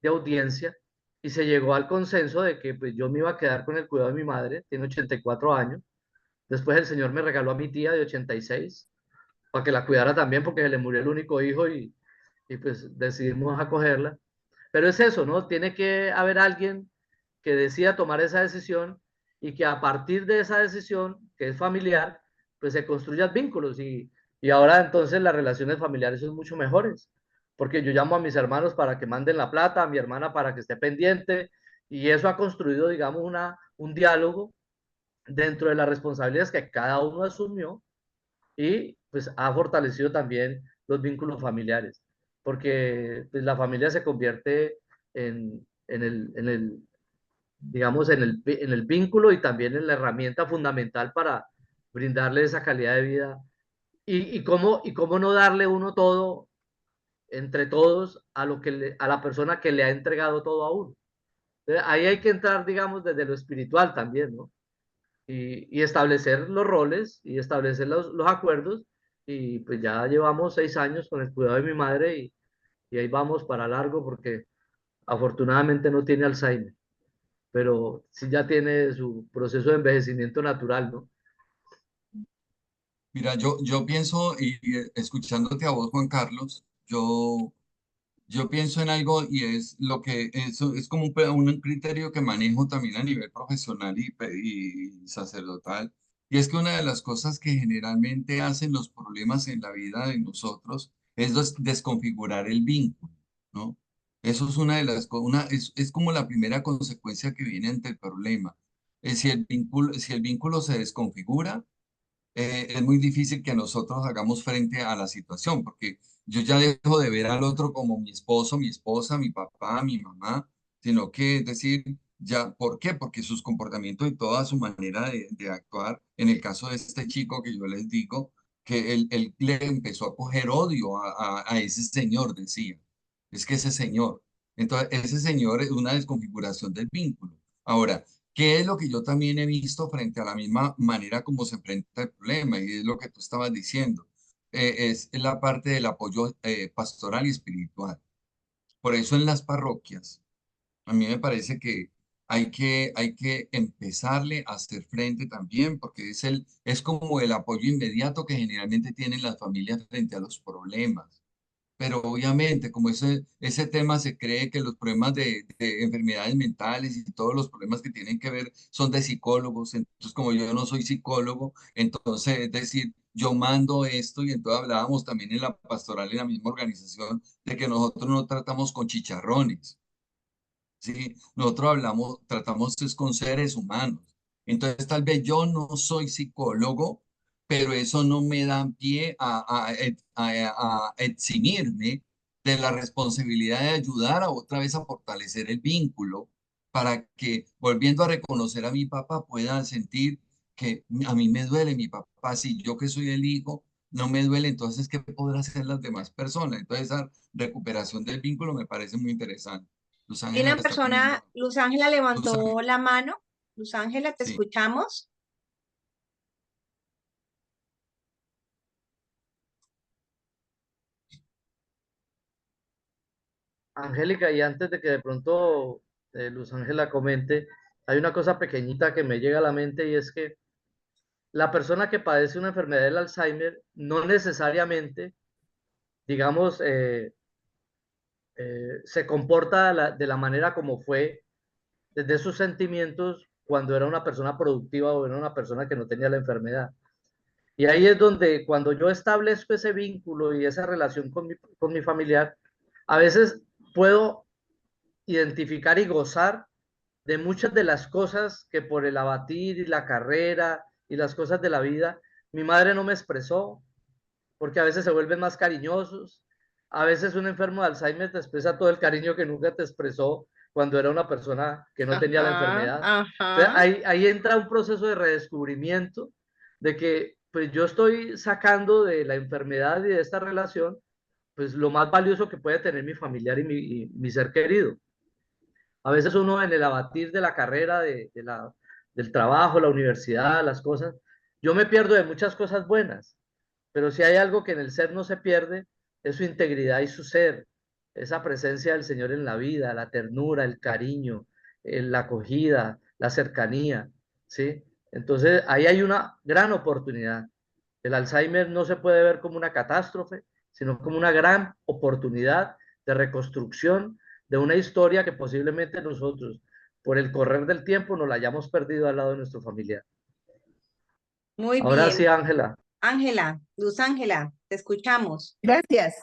de audiencia y se llegó al consenso de que pues yo me iba a quedar con el cuidado de mi madre, tiene 84 años. Después el Señor me regaló a mi tía de 86 para que la cuidara también porque se le murió el único hijo y pues decidimos acogerla. Pero es eso, ¿no? Tiene que haber alguien que decida tomar esa decisión y que a partir de esa decisión, que es familiar, pues se construyan vínculos y ahora entonces las relaciones familiares son mucho mejores, porque yo llamo a mis hermanos para que manden la plata, a mi hermana para que esté pendiente y eso ha construido, digamos, un diálogo dentro de las responsabilidades que cada uno asumió y pues ha fortalecido también los vínculos familiares, porque pues, la familia se convierte en digamos, en el vínculo y también en la herramienta fundamental para brindarle esa calidad de vida y cómo no darle uno todo entre todos a lo que a la persona que le ha entregado todo a uno. Entonces, ahí hay que entrar, digamos, desde lo espiritual también, ¿no? Y establecer los roles y establecer los acuerdos. Y pues ya llevamos 6 años con el cuidado de mi madre y ahí vamos para largo porque afortunadamente no tiene Alzheimer, pero sí ya tiene su proceso de envejecimiento natural, ¿no? Mira, yo pienso, escuchándote a vos, Juan Carlos, yo pienso en algo y es lo que eso es como un criterio que manejo también a nivel profesional y sacerdotal. Y es que una de las cosas que generalmente hacen los problemas en la vida de nosotros es desconfigurar el vínculo, ¿no? Eso es una de las es como la primera consecuencia que viene ante el problema. Si el vínculo se desconfigura, es muy difícil que nosotros hagamos frente a la situación, porque yo ya dejo de ver al otro como mi esposo, mi esposa, mi papá, mi mamá, sino que es decir, ya, ¿por qué? Porque sus comportamientos y toda su manera de actuar, en el caso de este chico que yo les digo, que él le empezó a coger odio a ese señor, decía, es que ese señor, entonces ese señor es una desconfiguración del vínculo. Ahora, ¿qué es lo que yo también he visto frente a la misma manera como se enfrenta el problema? Y es lo que tú estabas diciendo. Es la parte del apoyo pastoral y espiritual. Por eso en las parroquias, a mí me parece que hay que empezarle a hacer frente también, porque es como el apoyo inmediato que generalmente tienen las familias frente a los problemas. Pero obviamente, como ese tema se cree que los problemas de enfermedades mentales y todos los problemas que tienen que ver son de psicólogos, entonces como yo no soy psicólogo, entonces es decir, yo mando esto y entonces hablábamos también en la pastoral, en la misma organización, de que nosotros no tratamos con chicharrones. ¿Sí? Nosotros tratamos es con seres humanos. Entonces, tal vez yo no soy psicólogo, pero eso no me da pie a eximirme de la responsabilidad de ayudar a otra vez a fortalecer el vínculo para que, volviendo a reconocer a mi papá, pueda sentir que a mí me duele mi papá. Si yo que soy el hijo, no me duele, entonces, ¿qué podrán hacer las demás personas? Entonces, esa recuperación del vínculo me parece muy interesante. Luz Hay Ángela una está poniendo, persona, Luz Ángela Luz Ángela, levantó la mano. Luz Ángela, te sí. escuchamos. Angélica, y antes de que de pronto Luz Ángela comente, hay una cosa pequeñita que me llega a la mente y es que la persona que padece una enfermedad del Alzheimer no necesariamente, digamos, se comporta de la manera como fue desde sus sentimientos cuando era una persona productiva o era una persona que no tenía la enfermedad. Y ahí es donde cuando yo establezco ese vínculo y esa relación con mi familiar, a veces puedo identificar y gozar de muchas de las cosas que por el abatir y la carrera y las cosas de la vida, mi madre no me expresó, porque a veces se vuelven más cariñosos. A veces un enfermo de Alzheimer te expresa todo el cariño que nunca te expresó cuando era una persona que no tenía la Ajá, enfermedad. Entonces ajá. ahí entra un proceso de redescubrimiento de que pues yo estoy sacando de la enfermedad y de esta relación pues lo más valioso que puede tener mi familiar y mi ser querido. A veces uno en el abatir de la carrera, del trabajo, la universidad, las cosas, yo me pierdo de muchas cosas buenas, pero si hay algo que en el ser no se pierde, es su integridad y su ser, esa presencia del Señor en la vida, la ternura, el cariño, la acogida, la cercanía, ¿sí? Entonces, ahí hay una gran oportunidad. El Alzheimer no se puede ver como una catástrofe, sino como una gran oportunidad de reconstrucción de una historia que posiblemente nosotros, por el correr del tiempo, nos la hayamos perdido al lado de nuestro familiar. Muy Ahora sí, bien. Ángela. Ángela, Luz Ángela, te escuchamos. Gracias,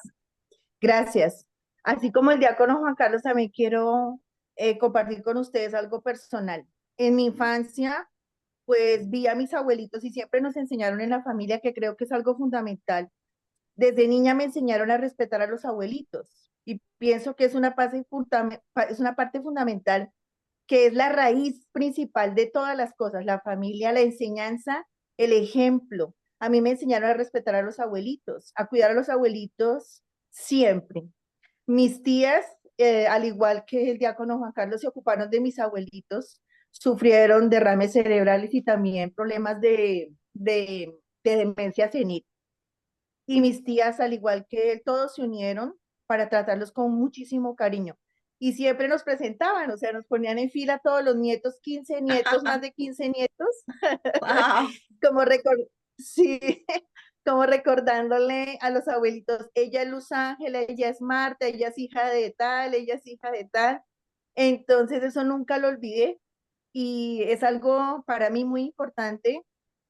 gracias. Así como el diácono Juan Carlos, también quiero compartir con ustedes algo personal. En mi infancia, pues vi a mis abuelitos y siempre nos enseñaron en la familia que creo que es algo fundamental. Desde niña me enseñaron a respetar a los abuelitos y pienso que es es una parte fundamental, que es la raíz principal de todas las cosas, la familia, la enseñanza, el ejemplo. A mí me enseñaron a respetar a los abuelitos, a cuidar a los abuelitos siempre. Mis tías, al igual que el diácono Juan Carlos, se ocuparon de mis abuelitos, sufrieron derrames cerebrales y también problemas de demencia senil. Y mis tías, al igual que él, todos se unieron para tratarlos con muchísimo cariño. Y siempre nos presentaban, o sea, nos ponían en fila todos los nietos, 15 nietos, más de 15 nietos, Wow. como, sí, como recordándole a los abuelitos, ella es Luz Ángela, ella es Marta, ella es hija de tal, ella es hija de tal. Entonces eso nunca lo olvidé y es algo para mí muy importante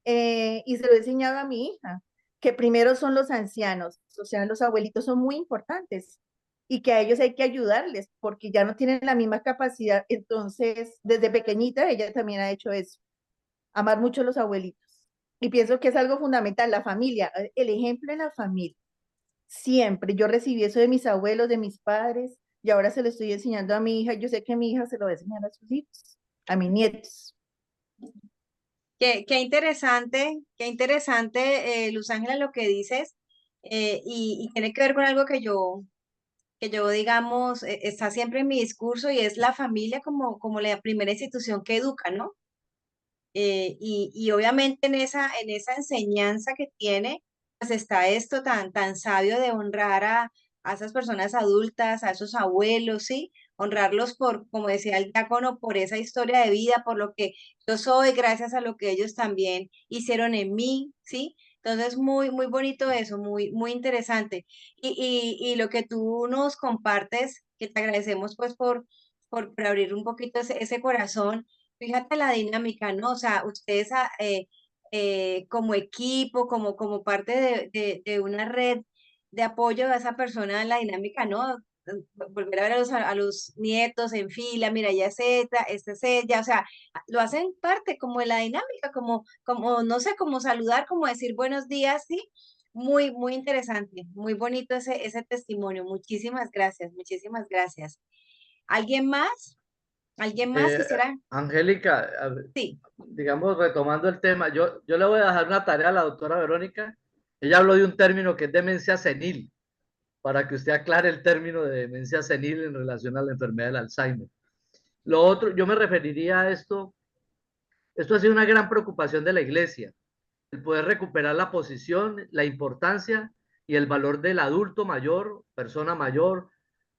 y se lo he enseñado a mi hija, que primero son los ancianos, o sea, los abuelitos son muy importantes y que a ellos hay que ayudarles porque ya no tienen la misma capacidad. Entonces, desde pequeñita ella también ha hecho eso, amar mucho a los abuelitos. Y pienso que es algo fundamental, la familia, el ejemplo en la familia. Siempre, yo recibí eso de mis abuelos, de mis padres, y ahora se lo estoy enseñando a mi hija. Yo sé que mi hija se lo va a enseñar a sus hijos, a mis nietos. Qué interesante, Luz Ángela, lo que dices, y tiene que ver con algo que yo digamos, está siempre en mi discurso y es la familia como la primera institución que educa, ¿no? Y obviamente en esa enseñanza que tiene, pues está esto tan sabio de honrar a esas personas adultas, a esos abuelos, ¿sí? Honrarlos por, como decía el diácono, por esa historia de vida, por lo que yo soy, gracias a lo que ellos también hicieron en mí, ¿sí? Entonces, muy bonito eso, muy interesante. Y lo que tú nos compartes, que te agradecemos pues por abrir un poquito ese corazón. Fíjate la dinámica, ¿no? O sea, ustedes como equipo, como parte de una red de apoyo a esa persona, la dinámica, ¿no? Volver a ver a los nietos en fila, mira, ya es esta, este es ella, o sea, lo hacen parte como de la dinámica, no sé, como saludar, como decir buenos días, ¿sí? Muy interesante, muy bonito ese testimonio. Muchísimas gracias, muchísimas gracias. ¿Alguien más? ¿Alguien más Eh, quisiera? Angélica, Sí. digamos, retomando el tema, yo le voy a dejar una tarea a la doctora Verónica. Ella habló de un término que es demencia senil, para que usted aclare el término de demencia senil en relación a la enfermedad del Alzheimer. Lo otro, yo me referiría a esto ha sido una gran preocupación de la iglesia, el poder recuperar la posición, la importancia y el valor del adulto mayor, persona mayor,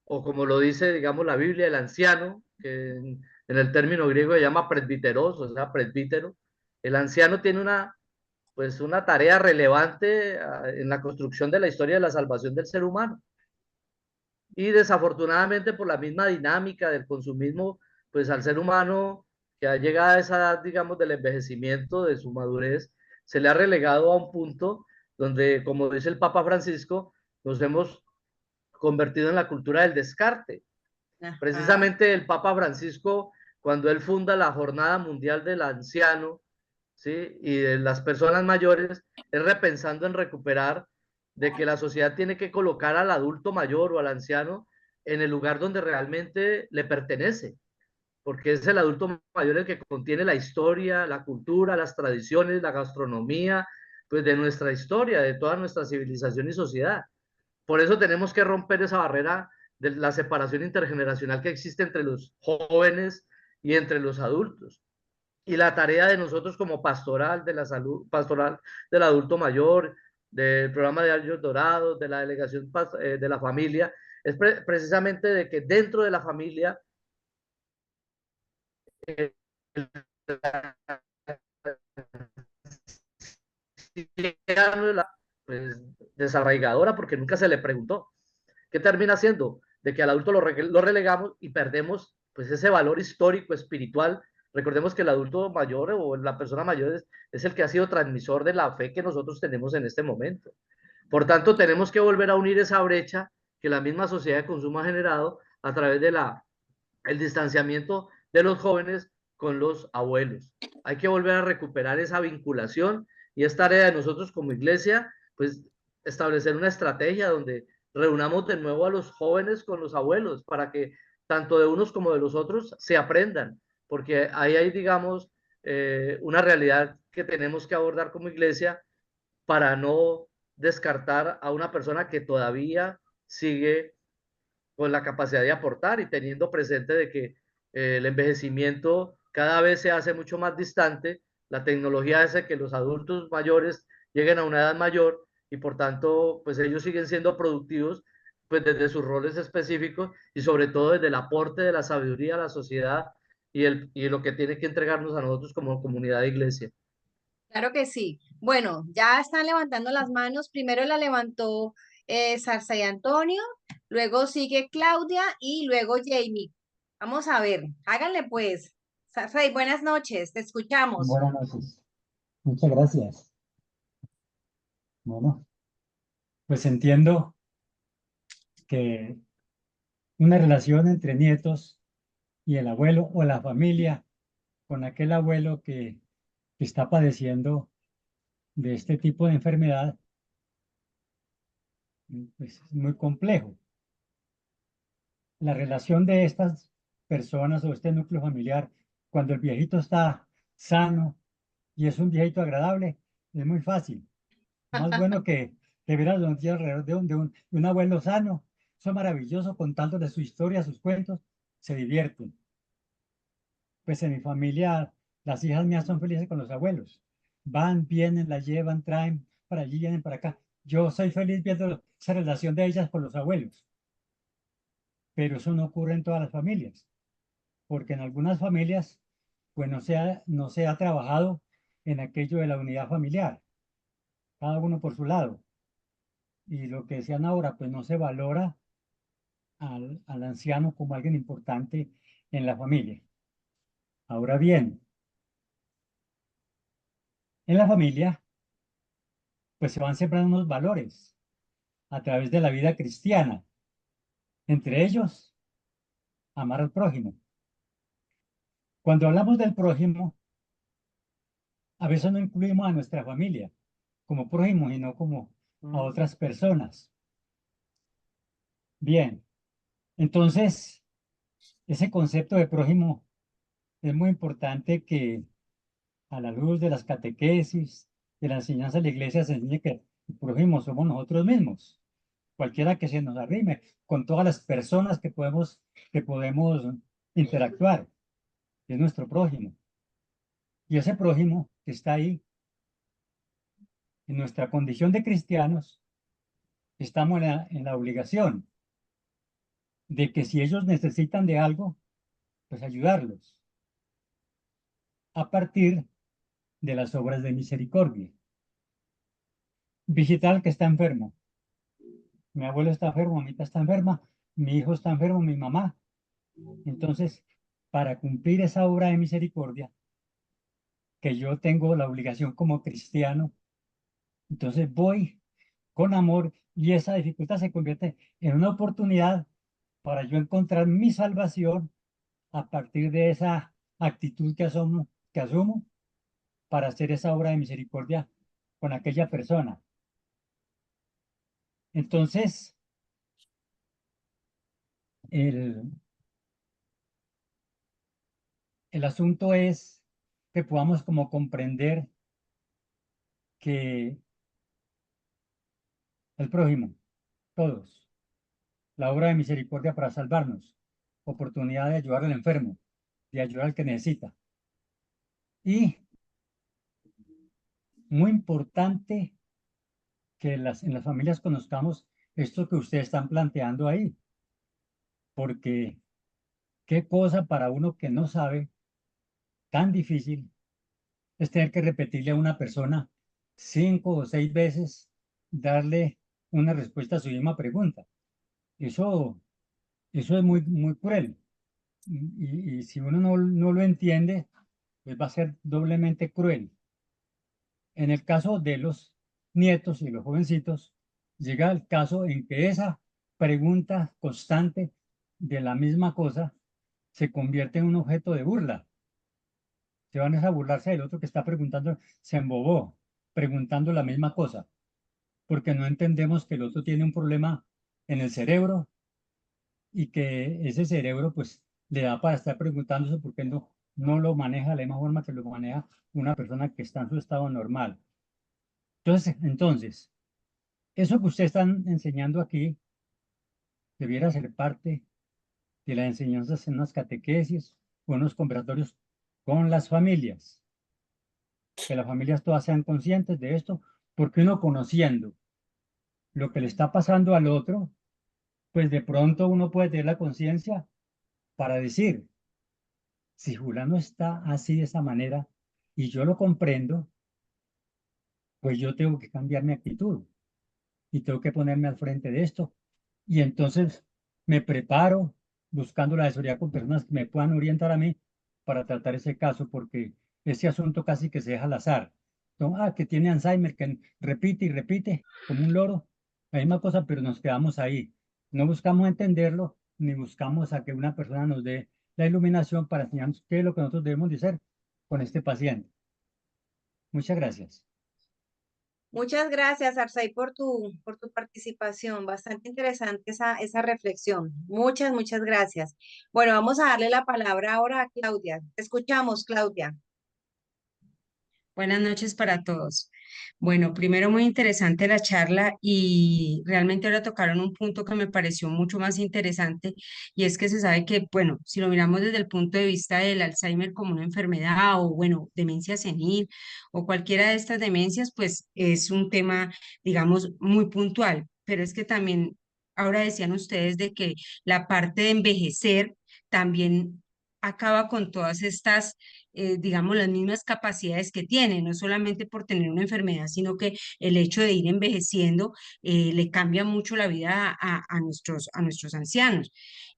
o como lo dice, digamos, la Biblia, el anciano, que en el término griego se llama presbiteros, o sea, presbítero. El anciano tiene pues una tarea relevante en la construcción de la historia de la salvación del ser humano. Y desafortunadamente por la misma dinámica del consumismo, pues al ser humano que ha llegado a esa edad, digamos, del envejecimiento, de su madurez, se le ha relegado a un punto donde, como dice el Papa Francisco, nos hemos convertido en la cultura del descarte. Ajá. Precisamente el Papa Francisco, cuando él funda la Jornada Mundial del Anciano, ¿sí? Y de las personas mayores, es repensando en recuperar de que la sociedad tiene que colocar al adulto mayor o al anciano en el lugar donde realmente le pertenece, porque es el adulto mayor el que contiene la historia, la cultura, las tradiciones, la gastronomía, pues de nuestra historia, de toda nuestra civilización y sociedad. Por eso tenemos que romper esa barrera de la separación intergeneracional que existe entre los jóvenes y entre los adultos. Y la tarea de nosotros como pastoral de la salud, pastoral del adulto mayor, del programa de Años Dorados, de la delegación de la familia, es precisamente de que dentro de la familia eh, pues, desarraigadora porque nunca se le preguntó. ¿Qué termina haciendo? De que al adulto lo relegamos y perdemos pues ese valor histórico, espiritual. Recordemos que el adulto mayor o la persona mayor es el que ha sido transmisor de la fe que nosotros tenemos en este momento. Por tanto, tenemos que volver a unir esa brecha que la misma sociedad de consumo ha generado a través de el distanciamiento de los jóvenes con los abuelos. Hay que volver a recuperar esa vinculación y es tarea de nosotros como iglesia, pues establecer una estrategia donde reunamos de nuevo a los jóvenes con los abuelos para que tanto de unos como de los otros se aprendan, porque ahí hay, digamos, una realidad que tenemos que abordar como iglesia para no descartar a una persona que todavía sigue con la capacidad de aportar y teniendo presente de que el envejecimiento cada vez se hace mucho más distante, la tecnología hace que los adultos mayores lleguen a una edad mayor y por tanto pues ellos siguen siendo productivos pues desde sus roles específicos y sobre todo desde el aporte de la sabiduría a la sociedad y lo que tiene que entregarnos a nosotros como comunidad de iglesia. Claro que sí. Bueno, ya están levantando las manos. Primero la levantó Sarsa y Antonio, luego sigue Claudia y luego Jamie. Vamos a ver, háganle pues. Sarsa, buenas noches, te escuchamos. Buenas noches. Muchas gracias. Bueno, pues entiendo que una relación entre nietos y el abuelo o la familia con aquel abuelo que está padeciendo de este tipo de enfermedad, pues es muy complejo. La relación de estas personas o este núcleo familiar, cuando el viejito está sano y es un viejito agradable, es muy fácil. Más bueno que ver a los noticias alrededor de un abuelo sano. Eso es maravilloso, contándole su historia, sus cuentos, se divierten. Pues en mi familia, las hijas mías son felices con los abuelos. Van, vienen, las llevan, traen para allí, vienen para acá. Yo soy feliz viendo esa relación de ellas con los abuelos. Pero eso no ocurre en todas las familias, porque en algunas familias, pues no se ha trabajado en aquello de la unidad familiar, cada uno por su lado. Y lo que decían ahora, pues no se valora al anciano como alguien importante en la familia. Ahora bien, en la familia, pues se van sembrando unos valores a través de la vida cristiana, entre ellos, amar al prójimo. Cuando hablamos del prójimo, a veces no incluimos a nuestra familia como prójimo, sino como a otras personas. Bien, entonces, ese concepto de prójimo es muy importante que a la luz de las catequesis, de la enseñanza de la iglesia, se enseñe que el prójimo somos nosotros mismos, cualquiera que se nos arrime, con todas las personas que podemos interactuar, es nuestro prójimo. Y ese prójimo que está ahí, en nuestra condición de cristianos, estamos en la obligación de que si ellos necesitan de algo, pues ayudarlos a partir de las obras de misericordia. Visitar al que está enfermo. Mi abuelo está enfermo, mi mamita está enferma, mi hijo está enfermo, mi mamá. Entonces, para cumplir esa obra de misericordia, que yo tengo la obligación como cristiano, entonces voy con amor y esa dificultad se convierte en una oportunidad para yo encontrar mi salvación a partir de esa actitud que asumo para hacer esa obra de misericordia con aquella persona. Entonces, el, el asunto es que podamos como comprender que el prójimo, todos, la obra de misericordia para salvarnos, oportunidad de ayudar al enfermo, de ayudar al que necesita. Y muy importante que en las familias conozcamos esto que ustedes están planteando ahí, porque qué cosa para uno que no sabe, tan difícil, es tener que repetirle a una persona 5 o 6 veces, darle una respuesta a su misma pregunta. Eso, eso es muy, muy cruel. Y si uno no lo entiende, pues va a ser doblemente cruel. En el caso de los nietos y los jovencitos, llega el caso en que esa pregunta constante de la misma cosa se convierte en un objeto de burla. Se van a burlarse del otro que está preguntando, se embobó, preguntando la misma cosa, porque no entendemos que el otro tiene un problema en el cerebro y que ese cerebro pues le da para estar preguntándose por qué no lo maneja de la misma forma que lo maneja una persona que está en su estado normal. Entonces, eso que ustedes están enseñando aquí debiera ser parte de las enseñanzas en unas catequesis o en unos conversatorios con las familias. Que las familias todas sean conscientes de esto, porque uno conociendo lo que le está pasando al otro, pues de pronto uno puede tener la conciencia para decir, si Julano está así de esa manera y yo lo comprendo, pues yo tengo que cambiar mi actitud y tengo que ponerme al frente de esto. Y entonces me preparo buscando la asesoría con personas que me puedan orientar a mí para tratar ese caso, porque ese asunto casi que se deja al azar. Que tiene Alzheimer, que repite y repite como un loro, la misma cosa, pero nos quedamos ahí. No buscamos entenderlo, ni buscamos a que una persona nos dé la iluminación para enseñarnos qué es lo que nosotros debemos de hacer con este paciente. Muchas gracias. Muchas gracias, Arsay, por tu participación. Bastante interesante esa reflexión. Muchas gracias. Bueno, vamos a darle la palabra ahora a Claudia. Te escuchamos, Claudia. Buenas noches para todos. Bueno, primero muy interesante la charla y realmente ahora tocaron un punto que me pareció mucho más interesante y es que se sabe que, bueno, si lo miramos desde el punto de vista del Alzheimer como una enfermedad o, bueno, demencia senil o cualquiera de estas demencias, pues es un tema, digamos, muy puntual, pero es que también ahora decían ustedes de que la parte de envejecer también acaba con todas estas digamos, las mismas capacidades que tiene, no solamente por tener una enfermedad, sino que el hecho de ir envejeciendo le cambia mucho la vida a nuestros ancianos.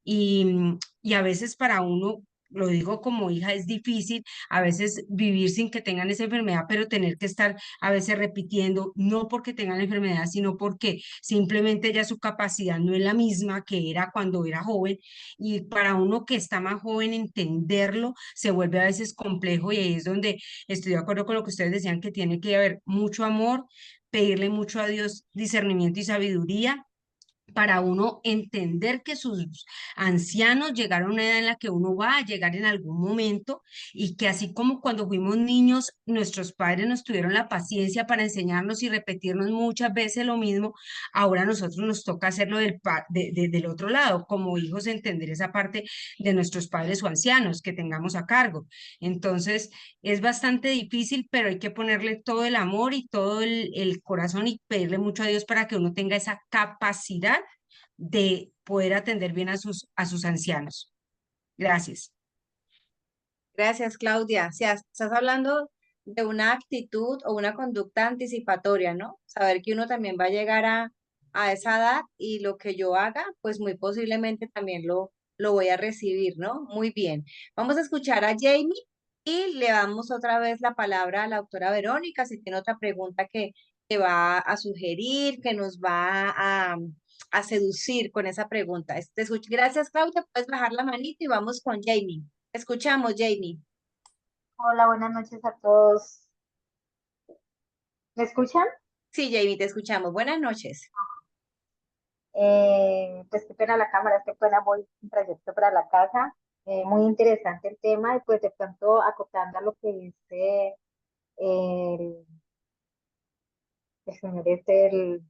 Y a veces para uno, lo digo como hija, es difícil a veces vivir sin que tengan esa enfermedad, pero tener que estar a veces repitiendo, no porque tengan la enfermedad, sino porque simplemente ya su capacidad no es la misma que era cuando era joven y para uno que está más joven entenderlo se vuelve a veces complejo y ahí es donde estoy de acuerdo con lo que ustedes decían que tiene que haber mucho amor, pedirle mucho a Dios discernimiento y sabiduría para uno entender que sus ancianos llegaron a una edad en la que uno va a llegar en algún momento y que así como cuando fuimos niños, nuestros padres nos tuvieron la paciencia para enseñarnos y repetirnos muchas veces lo mismo, ahora a nosotros nos toca hacerlo del otro lado, como hijos entender esa parte de nuestros padres o ancianos que tengamos a cargo. Entonces, es bastante difícil, pero hay que ponerle todo el amor y todo el corazón y pedirle mucho a Dios para que uno tenga esa capacidad de poder atender bien a sus ancianos. Gracias. Gracias, Claudia. Si estás hablando de una actitud o una conducta anticipatoria, ¿no? Saber que uno también va a llegar a esa edad y lo que yo haga, pues muy posiblemente también lo voy a recibir, ¿no? Muy bien. Vamos a escuchar a Jamie y le damos otra vez la palabra a la doctora Verónica si tiene otra pregunta que va a sugerir, que nos va a seducir con esa pregunta. Gracias, Claudia. Puedes bajar la manito y vamos con Jamie. Escuchamos, Jamie. Hola, buenas noches a todos. ¿Me escuchan? Sí, Jamie, te escuchamos. Buenas noches. Pues qué pena la cámara, qué pena voy en trayecto para la casa. Muy interesante el tema y pues de pronto acotando a lo que dice el, el señor el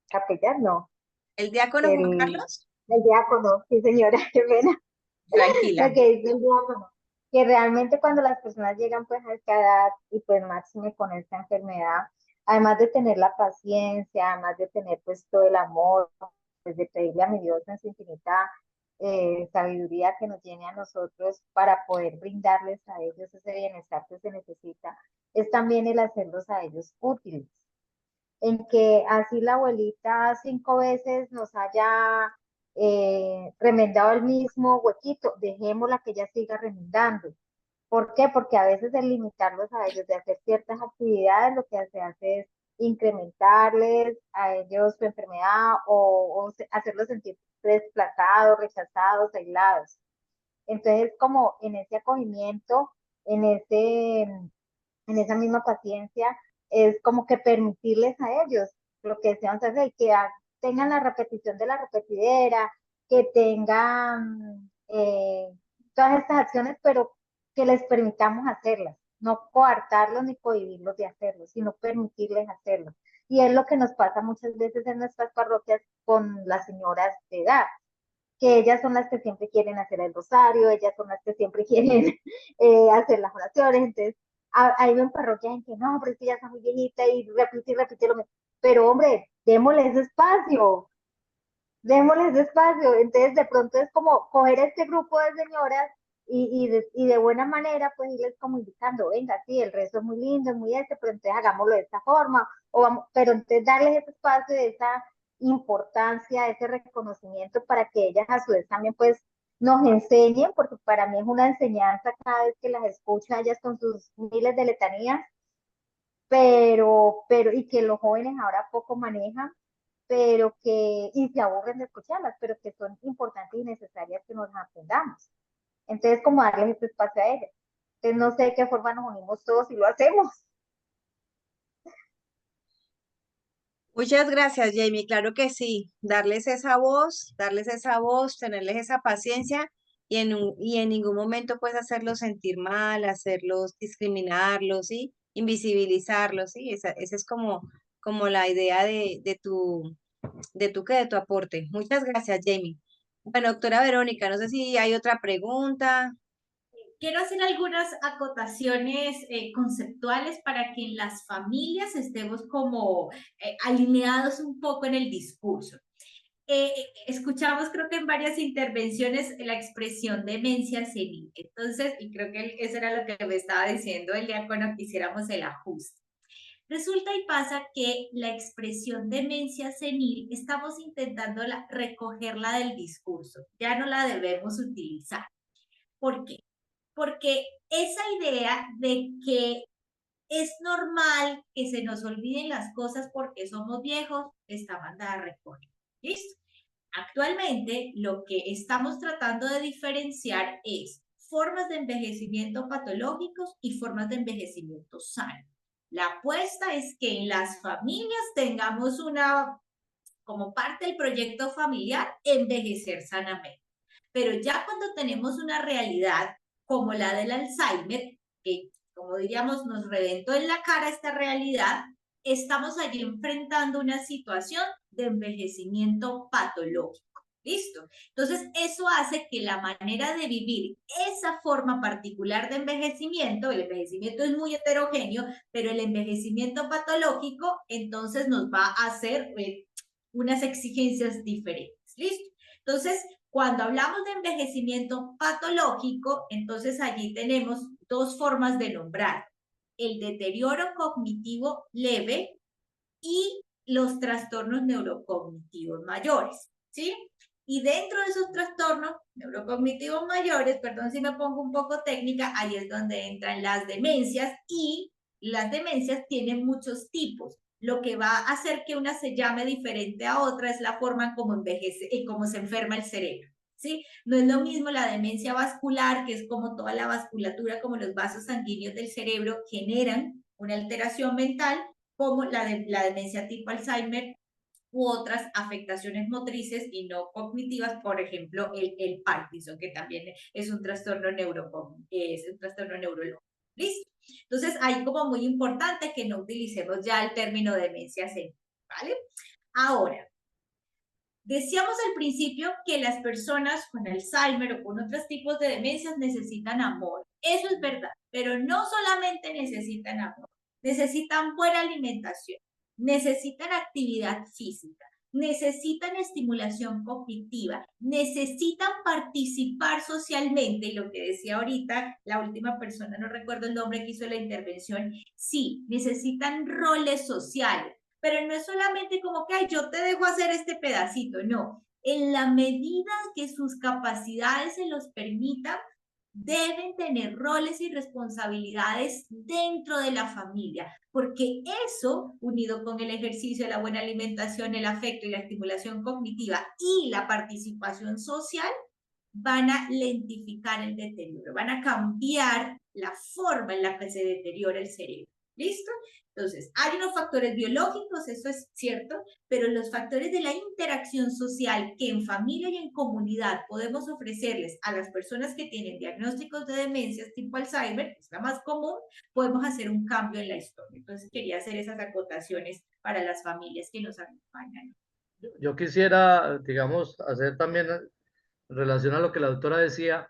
capellán, no, ¿El diácono Juan el, Carlos? el diácono, sí señora, qué pena. Tranquila. Lo que dice el diácono, que realmente cuando las personas llegan pues a esta edad y pues máxime con esta enfermedad, además de tener la paciencia, además de tener pues todo el amor, pues de pedirle a mi Dios en su infinita sabiduría que nos llene a nosotros para poder brindarles a ellos ese bienestar que se necesita, es también el hacerlos a ellos útiles en que así la abuelita 5 veces nos haya remendado el mismo huequito, dejémosla que ella siga remendando. ¿Por qué? Porque a veces el limitarlos a ellos de hacer ciertas actividades, lo que se hace es incrementarles a ellos su enfermedad o hacerlos sentir desplazados, rechazados, aislados. Entonces, como en ese acogimiento, en ese en esa misma paciencia, es como que permitirles a ellos lo que desean hacer, que tengan la repetición de la repetidera, que tengan todas estas acciones, pero que les permitamos hacerlas, no coartarlos ni cohibirlos de hacerlo, sino permitirles hacerlo. Y es lo que nos pasa muchas veces en nuestras parroquias con las señoras de edad, que ellas son las que siempre quieren hacer el rosario, ellas son las que siempre quieren hacer las oraciones, entonces hay en parroquias en que no, pero es que ya está muy viejita y repite lo mismo, pero hombre, démosles espacio, entonces de pronto es como coger este grupo de señoras y de buena manera, pues irles como indicando, venga, sí, el resto es muy lindo, es muy pero entonces hagámoslo de esta forma, pero entonces darles ese espacio, de esa importancia, ese reconocimiento para que ellas a su vez también pues nos enseñen, porque para mí es una enseñanza cada vez que las escucho a ellas con sus miles de letanías, y que los jóvenes ahora poco manejan, y se aburren de escucharlas, pero que son importantes y necesarias que nos aprendamos. Entonces, como darles este espacio a ellas. Entonces, no sé de qué forma nos unimos todos y lo hacemos. Muchas gracias, Jamie. Claro que sí. Darles esa voz, tenerles esa paciencia y en ningún momento pues hacerlos sentir mal, hacerlos discriminarlos, ¿sí? Invisibilizarlos, ¿sí? Esa es como la idea de tu aporte. Muchas gracias, Jamie. Bueno, doctora Verónica, no sé si hay otra pregunta. Quiero hacer algunas acotaciones conceptuales para que en las familias estemos como alineados un poco en el discurso. Escuchamos, creo que en varias intervenciones, la expresión demencia senil. Entonces, y creo que eso era lo que me estaba diciendo el diácono, que hiciéramos el ajuste. Resulta y pasa que la expresión demencia senil estamos intentando recogerla del discurso. Ya no la debemos utilizar. ¿Por qué? Porque esa idea de que es normal que se nos olviden las cosas porque somos viejos está mandada a recoger. ¿Listo? Actualmente, lo que estamos tratando de diferenciar es formas de envejecimiento patológicos y formas de envejecimiento sano. La apuesta es que en las familias tengamos como parte del proyecto familiar, envejecer sanamente. Pero ya cuando tenemos una realidad como la del Alzheimer, que como diríamos nos reventó en la cara esta realidad, estamos allí enfrentando una situación de envejecimiento patológico. ¿Listo? Entonces, eso hace que la manera de vivir esa forma particular de envejecimiento, el envejecimiento es muy heterogéneo, pero el envejecimiento patológico, entonces nos va a hacer unas exigencias diferentes. ¿Listo? Entonces, cuando hablamos de envejecimiento patológico, entonces allí tenemos dos formas de nombrar: el deterioro cognitivo leve y los trastornos neurocognitivos mayores, ¿sí? Y dentro de esos trastornos neurocognitivos mayores, perdón si me pongo un poco técnica, ahí es donde entran las demencias, y las demencias tienen muchos tipos. Lo que va a hacer que una se llame diferente a otra es la forma en cómo envejece y cómo se enferma el cerebro, ¿sí? No es lo mismo la demencia vascular, que es como toda la vasculatura, como los vasos sanguíneos del cerebro generan una alteración mental, como la demencia tipo Alzheimer u otras afectaciones motrices y no cognitivas, por ejemplo, el Parkinson, que también es un trastorno neurológico. ¿Listo? Entonces, ahí como muy importante que no utilicemos ya el término demencia senil, ¿vale? Ahora, decíamos al principio que las personas con Alzheimer o con otros tipos de demencias necesitan amor. Eso es verdad, pero no solamente necesitan amor, necesitan buena alimentación, necesitan actividad física, necesitan estimulación cognitiva, necesitan participar socialmente, y lo que decía ahorita la última persona, no recuerdo el nombre que hizo la intervención, sí, necesitan roles sociales. Pero no es solamente como que, ay, yo te dejo hacer este pedacito, no. En la medida que sus capacidades se los permitan, deben tener roles y responsabilidades dentro de la familia, porque eso, unido con el ejercicio, la buena alimentación, el afecto y la estimulación cognitiva y la participación social, van a lentificar el deterioro, van a cambiar la forma en la que se deteriora el cerebro. ¿Listo? Entonces, hay unos factores biológicos, eso es cierto, pero los factores de la interacción social que en familia y en comunidad podemos ofrecerles a las personas que tienen diagnósticos de demencias tipo Alzheimer, que es la más común, podemos hacer un cambio en la historia. Entonces, quería hacer esas acotaciones para las familias que nos acompañan. Yo quisiera, digamos, hacer también en relación a lo que la doctora decía.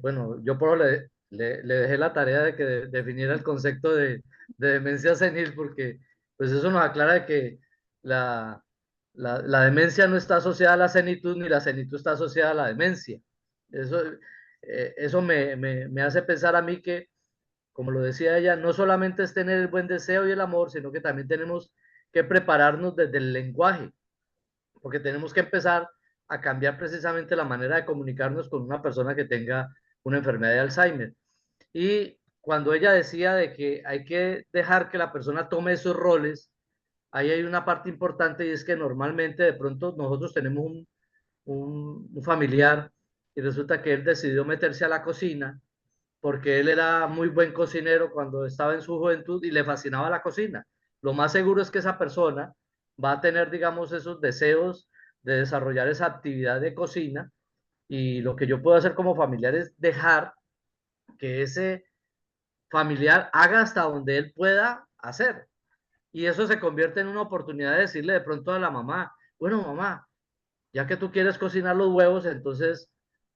Bueno, yo por le dejé la tarea de que definiera el concepto de demencia senil, porque pues eso nos aclara de que la demencia no está asociada a la senitud, ni la senitud está asociada a la demencia. Eso, Eso me hace pensar a mí que, como lo decía ella, no solamente es tener el buen deseo y el amor, sino que también tenemos que prepararnos desde el lenguaje, porque tenemos que empezar a cambiar precisamente la manera de comunicarnos con una persona que tenga una enfermedad de Alzheimer. Y cuando ella decía de que hay que dejar que la persona tome esos roles, ahí hay una parte importante y es que normalmente de pronto nosotros tenemos un familiar y resulta que él decidió meterse a la cocina porque él era muy buen cocinero cuando estaba en su juventud y le fascinaba la cocina. Lo más seguro es que esa persona va a tener, digamos, esos deseos de desarrollar esa actividad de cocina y lo que yo puedo hacer como familiar es dejar que ese familiar haga hasta donde él pueda hacer. Y eso se convierte en una oportunidad de decirle de pronto a la mamá, bueno, mamá, ya que tú quieres cocinar los huevos, entonces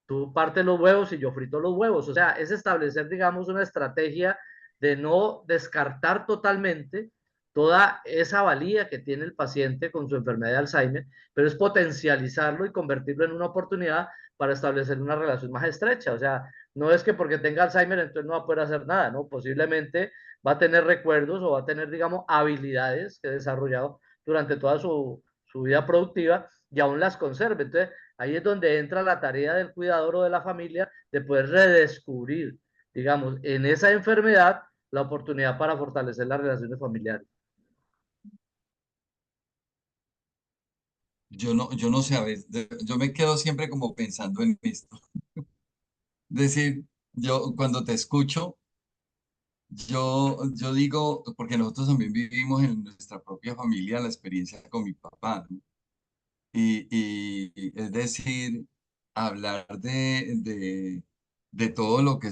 tú partes los huevos y yo frito los huevos. O sea, es establecer, digamos, una estrategia de no descartar totalmente toda esa valía que tiene el paciente con su enfermedad de Alzheimer, pero es potencializarlo y convertirlo en una oportunidad para establecer una relación más estrecha. O sea, no es que porque tenga Alzheimer entonces no va a poder hacer nada, ¿no? Posiblemente va a tener recuerdos o va a tener, digamos, habilidades que ha desarrollado durante toda su vida productiva y aún las conserve. Entonces, ahí es donde entra la tarea del cuidador o de la familia de poder redescubrir, digamos, en esa enfermedad la oportunidad para fortalecer las relaciones familiares. Yo no sé, a veces, yo me quedo siempre como pensando en esto. Es decir, yo cuando te escucho, yo digo, porque nosotros también vivimos en nuestra propia familia la experiencia con mi papá, ¿no? Y es decir, hablar de todo lo que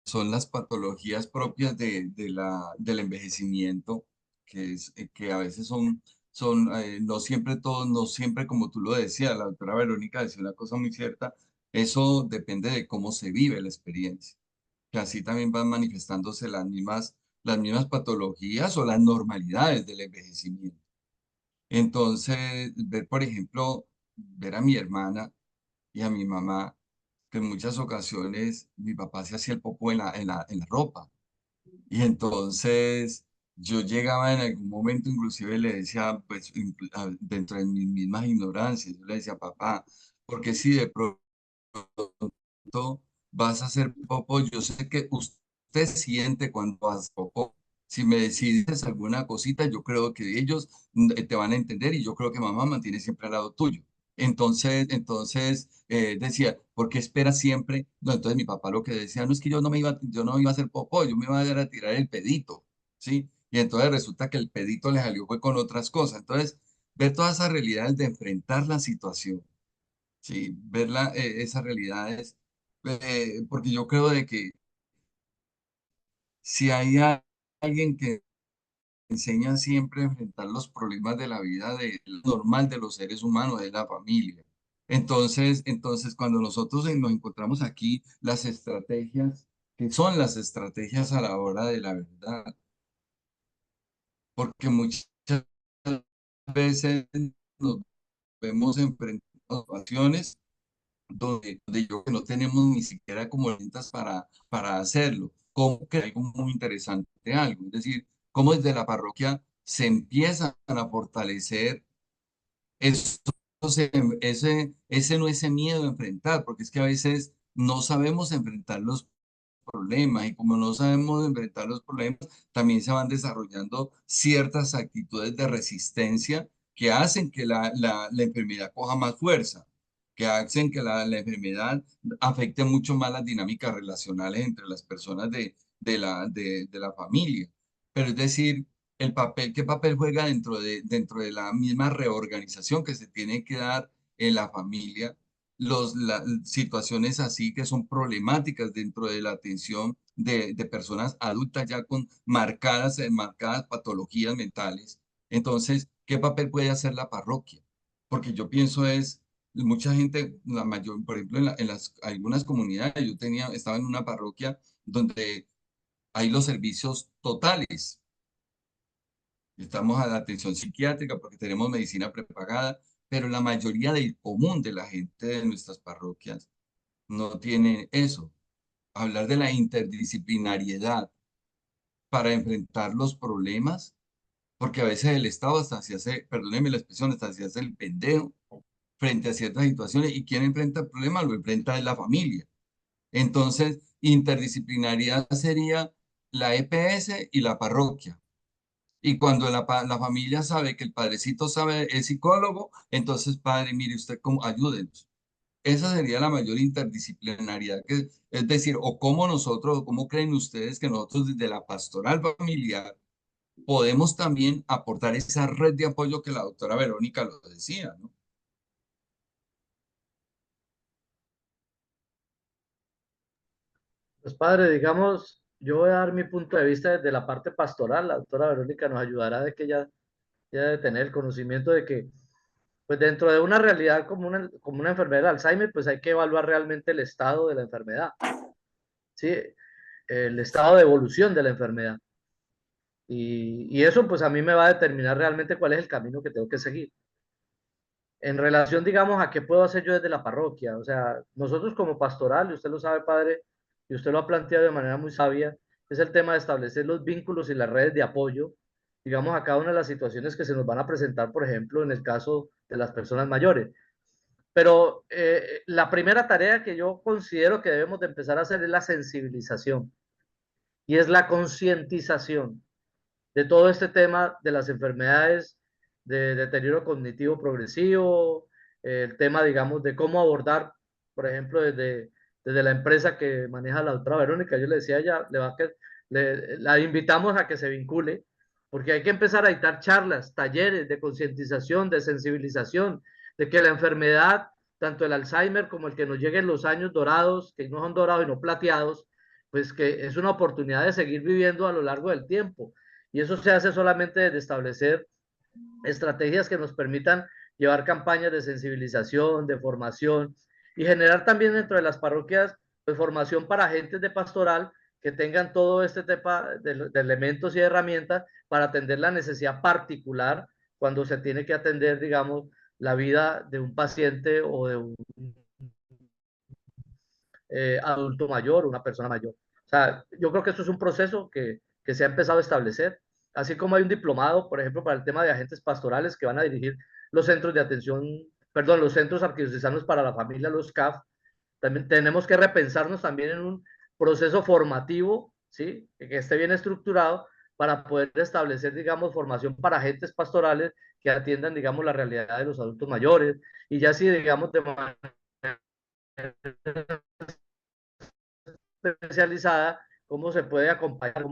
son las patologías propias del envejecimiento, que a veces no siempre todos, no siempre como tú lo decías, la doctora Verónica decía una cosa muy cierta, eso depende de cómo se vive la experiencia, que así también van manifestándose las mismas patologías o las normalidades del envejecimiento. Entonces, ver, por ejemplo, ver a mi hermana y a mi mamá, que en muchas ocasiones mi papá se hacía el popó en la ropa. Y entonces yo llegaba en algún momento, inclusive le decía, pues dentro de mis mismas ignorancias, yo le decía, papá, porque si de pronto vas a hacer popó, yo sé que usted siente cuando haces popó. Si me decides alguna cosita, yo creo que ellos te van a entender y yo creo que mamá mantiene siempre al lado tuyo. Entonces decía, ¿por qué esperas siempre? No, entonces mi papá lo que decía, no es que yo no iba a hacer popó, yo me iba a ir a tirar el pedito, ¿sí? Y entonces resulta que el pedito le salió fue con otras cosas. Entonces, ver todas esas realidades de enfrentar la situación, ¿sí? Ver esas realidades, porque yo creo de que si hay alguien que enseña siempre a enfrentar los problemas de la vida normal de los seres humanos, es la familia. Entonces cuando nosotros nos encontramos aquí, las estrategias, que son las estrategias a la hora de la verdad, porque muchas veces nos vemos enfrentando situaciones donde yo que no tenemos ni siquiera como herramientas para hacerlo. Como que hay algo muy interesante algo, es decir, cómo desde la parroquia se empiezan a fortalecer eso, ese miedo a enfrentar, porque es que a veces no sabemos enfrentar los problemas y como no sabemos enfrentar los problemas, también se van desarrollando ciertas actitudes de resistencia que hacen que la enfermedad coja más fuerza, que hacen que la enfermedad afecte mucho más las dinámicas relacionales entre las personas de la familia. Pero es decir, ¿qué papel juega dentro de la misma reorganización que se tiene que dar en la familia? Las situaciones así que son problemáticas dentro de la atención de personas adultas ya con marcadas patologías mentales. Entonces, ¿qué papel puede hacer la parroquia? Porque yo pienso mucha gente, la mayor, por ejemplo, algunas comunidades, estaba en una parroquia donde hay los servicios totales. Estamos a la atención psiquiátrica porque tenemos medicina prepagada, pero la mayoría del común de la gente de nuestras parroquias no tiene eso. Hablar de la interdisciplinariedad para enfrentar los problemas, porque a veces el Estado hasta se hace, perdónenme la expresión, hasta se hace el pendejo frente a ciertas situaciones, y quien enfrenta el problema lo enfrenta es la familia. Entonces, interdisciplinariedad sería la EPS y la parroquia. Y cuando la familia sabe que el padrecito sabe, es psicólogo, entonces, padre, mire usted cómo, ayúdenos. Esa sería la mayor interdisciplinariedad, es decir, o cómo nosotros, o cómo creen ustedes que nosotros desde la pastoral familiar podemos también aportar esa red de apoyo que la doctora Verónica lo decía, ¿no? Pues padre, digamos, yo voy a dar mi punto de vista desde la parte pastoral. La doctora Verónica nos ayudará de que ella debe tener el conocimiento de que, pues dentro de una realidad como una enfermedad de Alzheimer, pues hay que evaluar realmente el estado de la enfermedad, ¿sí? El estado de evolución de la enfermedad. Y eso pues a mí me va a determinar realmente cuál es el camino que tengo que seguir. En relación, digamos, a qué puedo hacer yo desde la parroquia, o sea, nosotros como pastoral, y usted lo sabe, padre, y usted lo ha planteado de manera muy sabia, es el tema de establecer los vínculos y las redes de apoyo, digamos, a cada una de las situaciones que se nos van a presentar, por ejemplo, en el caso de las personas mayores. Pero la primera tarea que yo considero que debemos de empezar a hacer es la sensibilización y es la concientización de todo este tema de las enfermedades de deterioro cognitivo progresivo, el tema, digamos, de cómo abordar, por ejemplo, desde la empresa que maneja la doctora Verónica, yo le decía a ella, la invitamos a que se vincule, porque hay que empezar a dictar charlas, talleres de concientización, de sensibilización, de que la enfermedad, tanto el Alzheimer como el que nos lleguen los años dorados, que no son dorados y no plateados, pues que es una oportunidad de seguir viviendo a lo largo del tiempo. Y eso se hace solamente desde establecer estrategias que nos permitan llevar campañas de sensibilización, de formación y generar también dentro de las parroquias pues, formación para agentes de pastoral que tengan todo este tipo de elementos y herramientas para atender la necesidad particular cuando se tiene que atender, digamos, la vida de un paciente o de un adulto mayor, una persona mayor. O sea, yo creo que esto es un proceso que se ha empezado a establecer, así como hay un diplomado, por ejemplo, para el tema de agentes pastorales que van a dirigir los centros de atención, perdón, los centros arquidiocesanos para la familia, los CAF. También tenemos que repensarnos también en un proceso formativo, ¿sí? Que esté bien estructurado para poder establecer, digamos, formación para agentes pastorales que atiendan, digamos, la realidad de los adultos mayores y ya sí, digamos, de manera especializada, cómo se puede acompañar,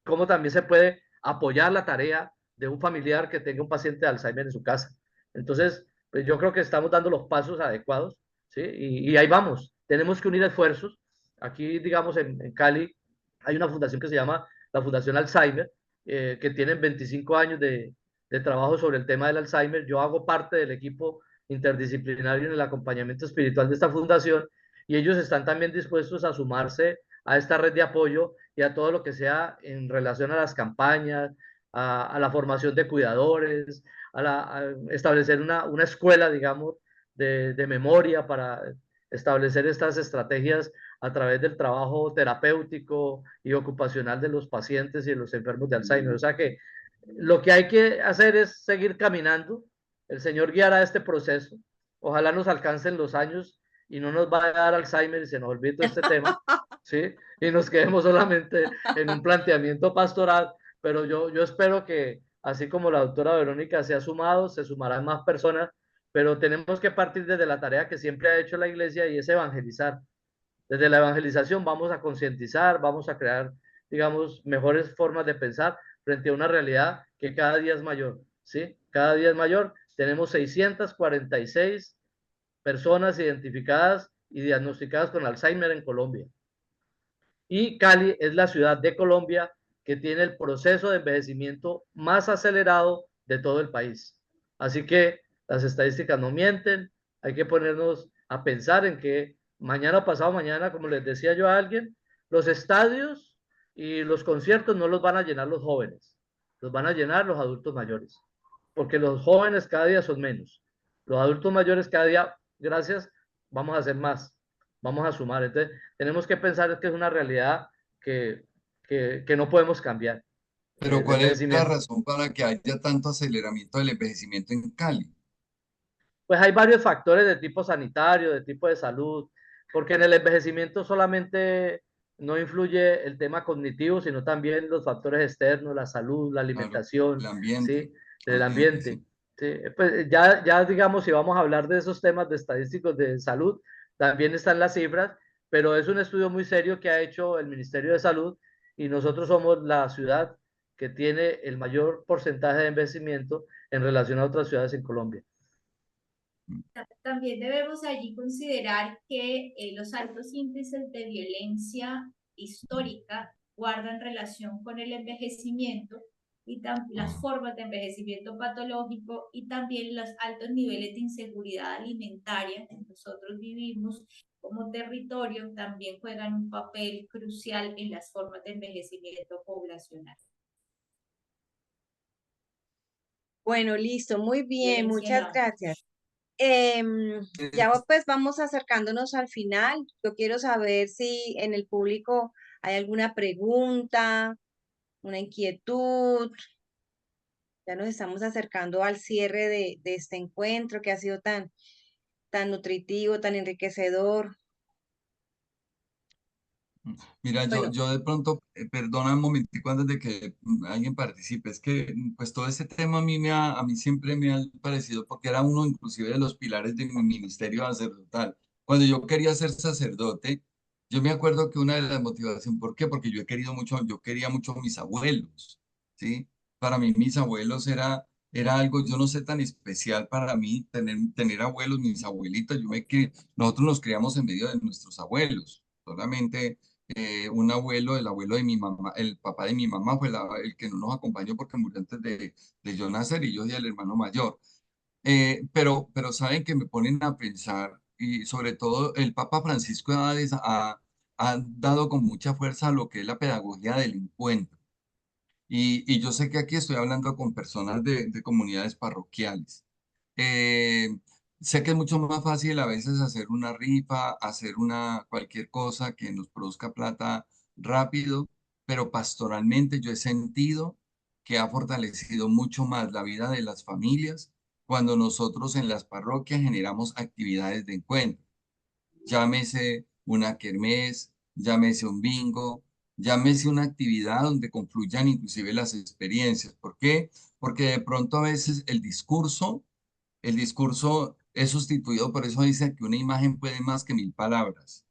cómo también se puede apoyar la tarea de un familiar que tenga un paciente de Alzheimer en su casa. Entonces, pues yo creo que estamos dando los pasos adecuados, ¿sí? Y ahí vamos. Tenemos que unir esfuerzos. Aquí, digamos, en Cali hay una fundación que se llama la Fundación Alzheimer, que tienen 25 años de trabajo sobre el tema del Alzheimer. Yo hago parte del equipo interdisciplinario en el acompañamiento espiritual de esta fundación y ellos están también dispuestos a sumarse a esta red de apoyo y a todo lo que sea en relación a las campañas, a la formación de cuidadores, a establecer una escuela, digamos, de memoria para establecer estas estrategias a través del trabajo terapéutico y ocupacional de los pacientes y de los enfermos de Alzheimer. O sea que lo que hay que hacer es seguir caminando. El Señor guiará este proceso. Ojalá nos alcancen los años y no nos va a dar Alzheimer y se nos olvide todo este tema, ¿sí? Y nos quedemos solamente en un planteamiento pastoral, pero yo espero que, así como la doctora Verónica se ha sumado, se sumarán más personas, pero tenemos que partir desde la tarea que siempre ha hecho la iglesia y es evangelizar. Desde la evangelización vamos a concientizar, vamos a crear, digamos, mejores formas de pensar frente a una realidad que cada día es mayor, ¿sí? Cada día es mayor. Tenemos 646 personas identificadas y diagnosticadas con Alzheimer en Colombia. Y Cali es la ciudad de Colombia que tiene el proceso de envejecimiento más acelerado de todo el país. Así que las estadísticas no mienten, hay que ponernos a pensar en que mañana o pasado mañana, como les decía yo a alguien, los estadios y los conciertos no los van a llenar los jóvenes, los van a llenar los adultos mayores, porque los jóvenes cada día son menos. Los adultos mayores cada día, gracias, vamos a hacer más. vamos a sumar. Entonces, tenemos que pensar que es una realidad que no podemos cambiar, Pero el ¿cuál es la envejecimiento. razón para que haya tanto aceleramiento del envejecimiento en Cali? Pues hay varios factores de tipo sanitario, de tipo de salud, porque en el envejecimiento solamente no influye el tema cognitivo, sino también los factores externos, la salud, la Claro, el alimentación, ambiente, ¿sí? El ambiente. sí. ¿Sí? Pues ya digamos, si vamos a hablar de esos temas de estadísticos de salud, también están las cifras, pero es un estudio muy serio que ha hecho el Ministerio de Salud y nosotros somos la ciudad que tiene el mayor porcentaje de envejecimiento en relación a otras ciudades en Colombia. También debemos allí considerar que los altos índices de violencia histórica guardan relación con el envejecimiento y las formas de envejecimiento patológico y también los altos niveles de inseguridad alimentaria que nosotros vivimos como territorio también juegan un papel crucial en las formas de envejecimiento poblacional. Bueno, listo, muy bien, Violencia muchas no. gracias. Ya pues vamos acercándonos al final. Yo quiero saber si en el público hay alguna pregunta, una inquietud. Ya nos estamos acercando al cierre de este encuentro que ha sido tan nutritivo, tan enriquecedor. Mira, Bueno, yo de pronto, perdona un momentico antes de que alguien participe, es que pues todo este tema a mí siempre me ha parecido, porque era uno inclusive de los pilares de mi ministerio sacerdotal. Cuando yo quería ser sacerdote, yo me acuerdo que una de las motivaciones, ¿por qué? Porque yo quería mucho a mis abuelos, ¿sí? Para mí mis abuelos era algo, yo no sé, tan especial para mí tener abuelos, mis abuelitos, nosotros nos criamos en medio de nuestros abuelos, solamente un abuelo, el abuelo de mi mamá, el papá de mi mamá fue el que no nos acompañó porque murió antes de yo nacer y yo y el hermano mayor. Pero saben que me ponen a pensar y sobre todo el Papa Francisco ha dado con mucha fuerza a lo que es la pedagogía del encuentro. Y yo sé que aquí estoy hablando con personas de comunidades parroquiales. Eh, Sé que es mucho más fácil a veces hacer una rifa, hacer cualquier cosa que nos produzca plata rápido, pero pastoralmente yo he sentido que ha fortalecido mucho más la vida de las familias cuando nosotros en las parroquias generamos actividades de encuentro. Llámese una kermés, llámese un bingo, llámese una actividad donde confluyan inclusive las experiencias. ¿Por qué? Porque de pronto a veces el discurso es sustituido, por eso dice que una imagen puede más que 1000 palabras.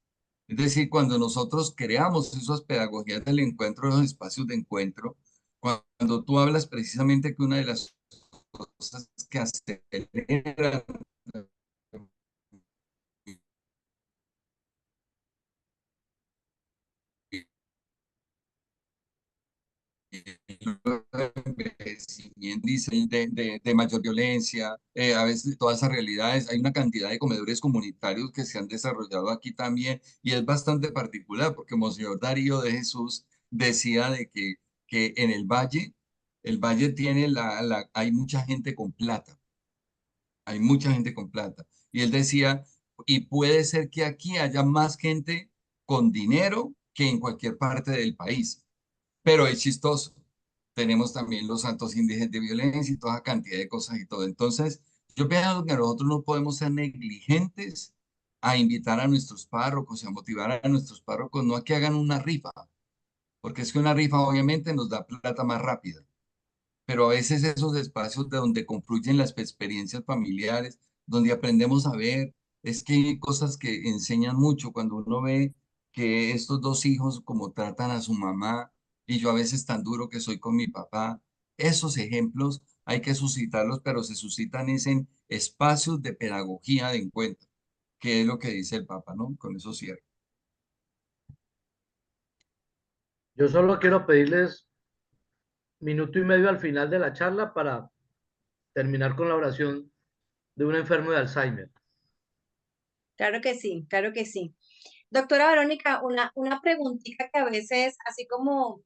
Es decir, cuando nosotros creamos esas pedagogías del encuentro, esos espacios de encuentro, cuando tú hablas precisamente que una de las cosas que aceleran índice de mayor violencia, a veces todas esas realidades. Hay una cantidad de comedores comunitarios que se han desarrollado aquí también y es bastante particular porque Monseñor Darío de Jesús decía de que en el valle tiene hay mucha gente con plata, hay mucha gente con plata. Y él decía, y puede ser que aquí haya más gente con dinero que en cualquier parte del país. Pero es chistoso. Tenemos también los altos índices de violencia y toda cantidad de cosas y todo. Entonces, yo pienso que nosotros no podemos ser negligentes a invitar a nuestros párrocos y a motivar a nuestros párrocos, no a que hagan una rifa, porque es que una rifa obviamente nos da plata más rápida, pero a veces esos espacios de donde confluyen las experiencias familiares, donde aprendemos a ver, es que hay cosas que enseñan mucho cuando uno ve que estos dos hijos como tratan a su mamá y yo a veces tan duro que soy con mi papá, esos ejemplos hay que suscitarlos, pero se suscitan es en espacios de pedagogía de encuentro, que es lo que dice el Papa, ¿no? Con eso cierro. Yo solo quiero pedirles minuto y medio al final de la charla para terminar con la oración de un enfermo de Alzheimer. claro que sí, claro que sí. Doctora Verónica, una preguntita que a veces, así como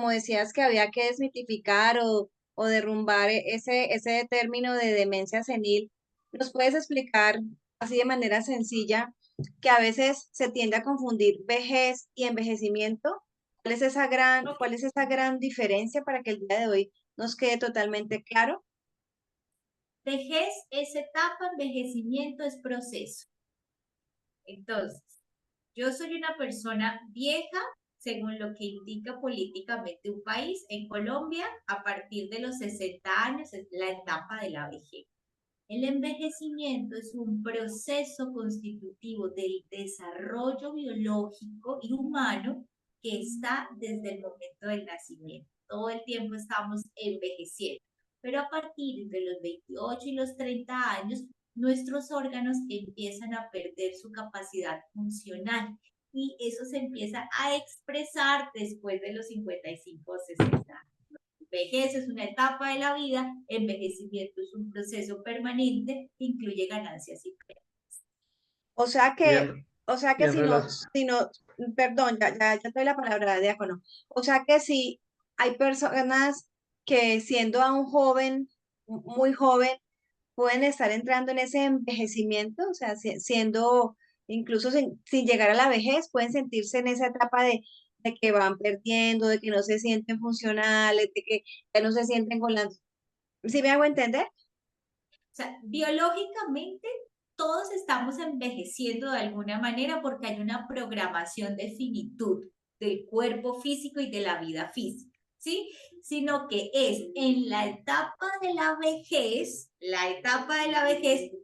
decías que había que desmitificar o derrumbar ese término de demencia senil, ¿nos puedes explicar así de manera sencilla que a veces se tiende a confundir vejez y envejecimiento. ¿Cuál es esa gran diferencia para que el día de hoy nos quede totalmente claro? Vejez es etapa, envejecimiento es proceso. Entonces, yo soy una persona vieja, según lo que indica políticamente un país. En Colombia, a partir de los 60 años es la etapa de la vejez. El envejecimiento es un proceso constitutivo del desarrollo biológico y humano que está desde el momento del nacimiento. Todo el tiempo estamos envejeciendo, pero a partir de los 28 y los 30 años, nuestros órganos empiezan a perder su capacidad funcional y eso se empieza a expresar después de los 55 o 60 años. Vejez es una etapa de la vida, envejecimiento es un proceso permanente, incluye ganancias y pérdidas. O sea que, y en relación, perdón, ya te doy la palabra, diácono. O sea que si hay personas que siendo aún joven, muy joven, pueden estar entrando en ese envejecimiento, o sea, siendo incluso sin llegar a la vejez, pueden sentirse en esa etapa de que van perdiendo, de que no se sienten funcionales, de que ya no se sienten con las... ¿Sí me hago entender? O sea, biológicamente todos estamos envejeciendo de alguna manera porque hay una programación de finitud del cuerpo físico y de la vida física, ¿sí? Sino que es en la etapa de la vejez,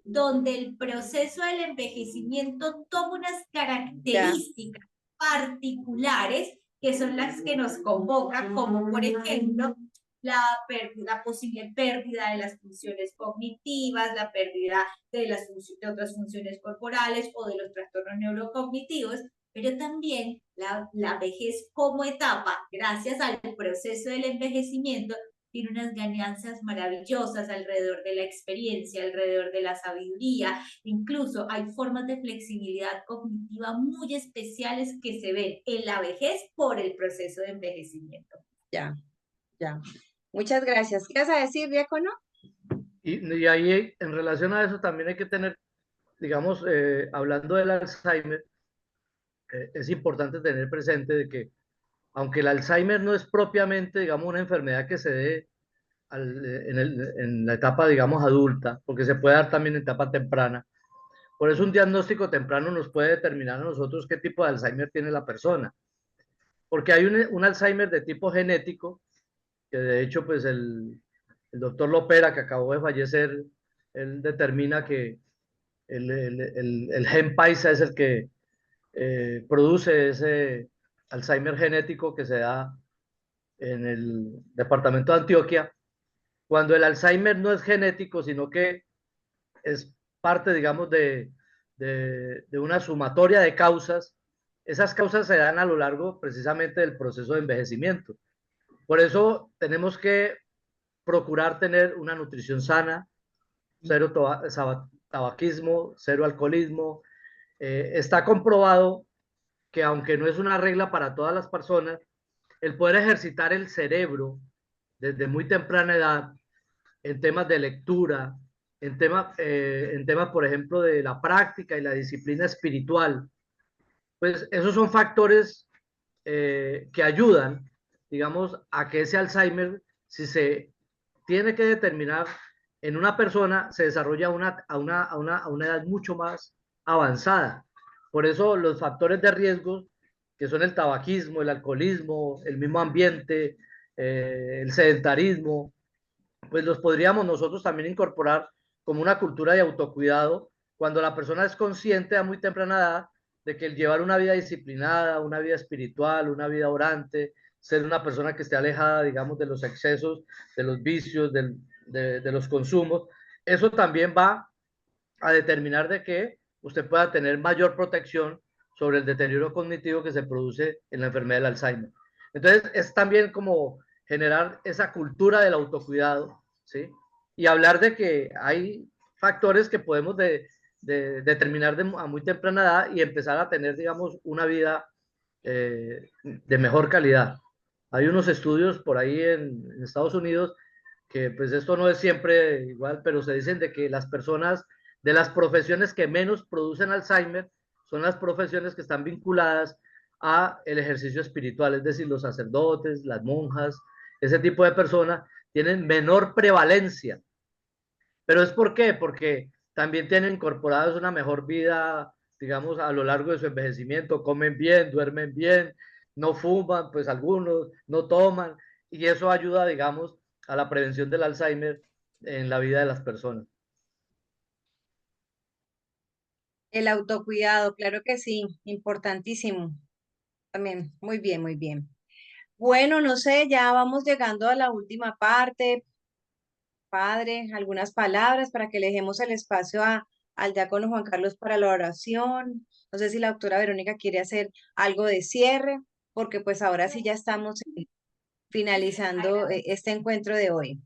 donde el proceso del envejecimiento toma unas características particulares que son las que nos convocan, como por ejemplo la posible pérdida de las funciones cognitivas, la pérdida de otras funciones corporales o de los trastornos neurocognitivos, pero también la vejez como etapa, gracias al proceso del envejecimiento, tiene unas ganancias maravillosas alrededor de la experiencia, alrededor de la sabiduría. Incluso hay formas de flexibilidad cognitiva muy especiales que se ven en la vejez por el proceso de envejecimiento. Ya. Muchas gracias. ¿Qué vas a decir, diácono? y ahí, en relación a eso, también hay que tener, digamos, hablando del Alzheimer, es importante tener presente de que, aunque el Alzheimer no es propiamente, digamos, una enfermedad que se dé en la etapa, digamos, adulta, porque se puede dar también en etapa temprana. Por eso un diagnóstico temprano nos puede determinar a nosotros qué tipo de Alzheimer tiene la persona. Porque hay un Alzheimer de tipo genético, que de hecho, pues el doctor Lopera, que acabó de fallecer, él determina que el gen paisa es el que produce ese Alzheimer genético que se da en el departamento de Antioquia, cuando el Alzheimer no es genético, sino que es parte, digamos, de una sumatoria de causas. Esas causas se dan a lo largo precisamente del proceso de envejecimiento. Por eso tenemos que procurar tener una nutrición sana, cero tabaquismo, cero alcoholismo. Está comprobado que, aunque no es una regla para todas las personas, el poder ejercitar el cerebro desde muy temprana edad en temas de lectura, en temas, por ejemplo, de la práctica y la disciplina espiritual, pues esos son factores que ayudan, digamos, a que ese Alzheimer, si se tiene que determinar en una persona, se desarrolla a una edad mucho más avanzada. Por eso los factores de riesgo, que son el tabaquismo, el alcoholismo, el mismo ambiente, el sedentarismo, pues los podríamos nosotros también incorporar como una cultura de autocuidado cuando la persona es consciente a muy temprana edad de que el llevar una vida disciplinada, una vida espiritual, una vida orante, ser una persona que esté alejada, digamos, de los excesos, de los vicios, de los consumos, eso también va a determinar de que usted pueda tener mayor protección sobre el deterioro cognitivo que se produce en la enfermedad del Alzheimer. Entonces, es también como generar esa cultura del autocuidado, ¿sí? Y hablar de que hay factores que podemos determinar a muy temprana edad y empezar a tener, digamos, una vida de mejor calidad. Hay unos estudios por ahí en Estados Unidos que, pues, esto no es siempre igual, pero se dicen de que las personas de las profesiones que menos producen Alzheimer son las profesiones que están vinculadas a el ejercicio espiritual, es decir, los sacerdotes, las monjas, ese tipo de personas tienen menor prevalencia. ¿Pero es por qué? Porque también tienen incorporados una mejor vida, digamos, a lo largo de su envejecimiento, comen bien, duermen bien, no fuman, pues algunos no toman, y eso ayuda, digamos, a la prevención del Alzheimer en la vida de las personas. El autocuidado, claro que sí, importantísimo. También, muy bien, muy bien. Bueno, no sé, ya vamos llegando a la última parte. Padre, algunas palabras para que le dejemos el espacio al diácono Juan Carlos para la oración. No sé si la doctora Verónica quiere hacer algo de cierre, porque pues ahora sí ya estamos finalizando este encuentro de hoy.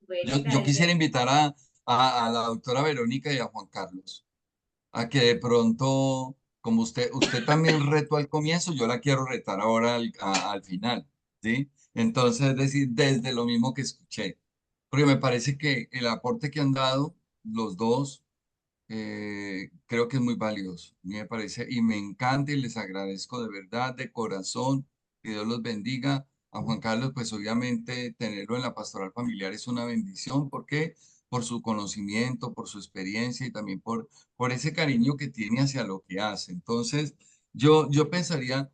Bueno, Yo quisiera invitar a la doctora Verónica y a Juan Carlos a que de pronto, como usted también retó al comienzo, yo la quiero retar ahora al final, ¿sí? Entonces, es decir, desde lo mismo que escuché, porque me parece que el aporte que han dado los dos, creo que es muy valioso. A mí me parece y me encanta y les agradezco de verdad, de corazón, que Dios los bendiga. A Juan Carlos, pues obviamente tenerlo en la pastoral familiar es una bendición. ¿Por qué? Por su conocimiento, por su experiencia y también por ese cariño que tiene hacia lo que hace. Entonces, yo pensaría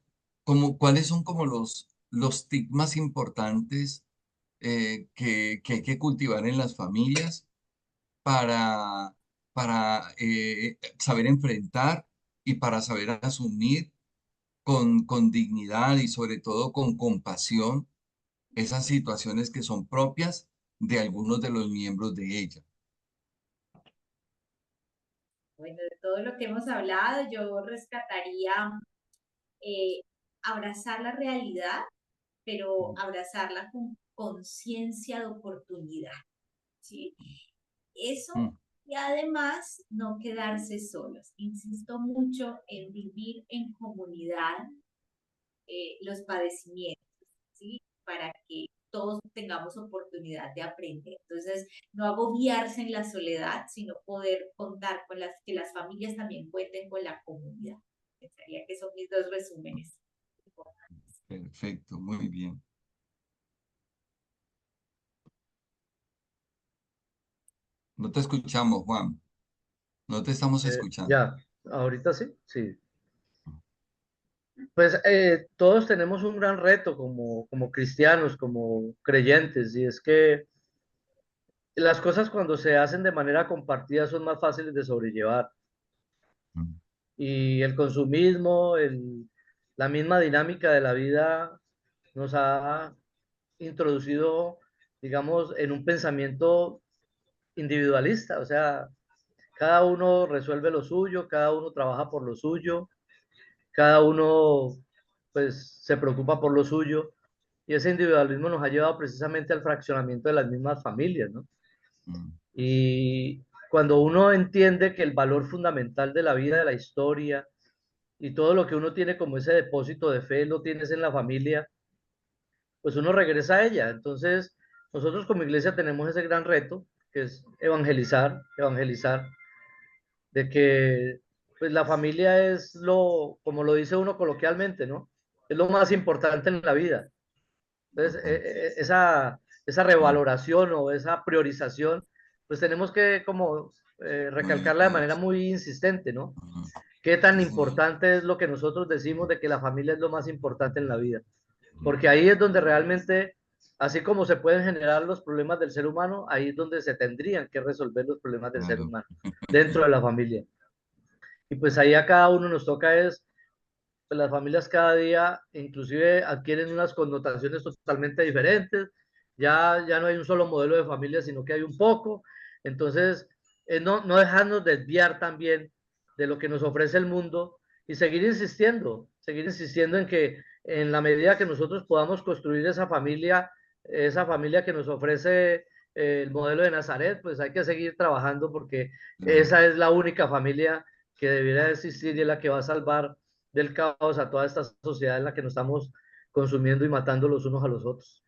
como cuáles son como los tips más importantes que hay que cultivar en las familias para, para saber enfrentar y para saber asumir con dignidad y sobre todo con compasión esas situaciones que son propias de algunos de los miembros de ella. Bueno, de todo lo que hemos hablado, yo rescataría eh, abrazar la realidad, pero abrazarla con conciencia de oportunidad, ¿sí? Eso, Mm, y además no quedarse solos. Insisto mucho en vivir en comunidad los padecimientos, ¿sí? Para que todos tengamos oportunidad de aprender. Entonces, no agobiarse en la soledad, sino poder contar con que las familias también cuenten con la comunidad. Pensaría que son mis dos resúmenes. perfecto, muy bien. No te escuchamos, Juan. No te estamos escuchando. Ya, ahorita sí, sí. Pues todos tenemos un gran reto como cristianos, como creyentes, y es que las cosas cuando se hacen de manera compartida son más fáciles de sobrellevar. Mm, Y el consumismo, la misma dinámica de la vida nos ha introducido, digamos, en un pensamiento individualista, o sea, cada uno resuelve lo suyo, cada uno trabaja por lo suyo, cada uno pues se preocupa por lo suyo, y ese individualismo nos ha llevado precisamente al fraccionamiento de las mismas familias, ¿no? mm, Y cuando uno entiende que el valor fundamental de la vida, de la historia y todo lo que uno tiene como ese depósito de fe, lo tienes en la familia, pues uno regresa a ella. Entonces, nosotros como iglesia tenemos ese gran reto, que es evangelizar, evangelizar, de que pues la familia es lo, como lo dice uno coloquialmente, ¿no? Es lo más importante en la vida. Entonces, total. esa revaloración o esa priorización, pues tenemos que como recalcarla de manera muy insistente, ¿no? Ujú. ¿Qué tan Sí, señor. importante es lo que nosotros decimos de que la familia es lo más importante en la vida? Ujú. Porque ahí es donde realmente, así como se pueden generar los problemas del ser humano, ahí es donde se tendrían que resolver los problemas del ser Claro. humano, dentro de la familia. Y pues ahí a cada uno nos toca es, pues las familias cada día inclusive adquieren unas connotaciones totalmente diferentes, ya no hay un solo modelo de familia, sino que hay un poco, entonces no dejarnos desviar también de lo que nos ofrece el mundo y seguir insistiendo en que en la medida que nosotros podamos construir esa familia que nos ofrece el modelo de Nazaret, pues hay que seguir trabajando porque Claro. esa es la única familia que debiera existir y es la que va a salvar del caos a toda esta sociedad en la que nos estamos consumiendo y matando los unos a los otros.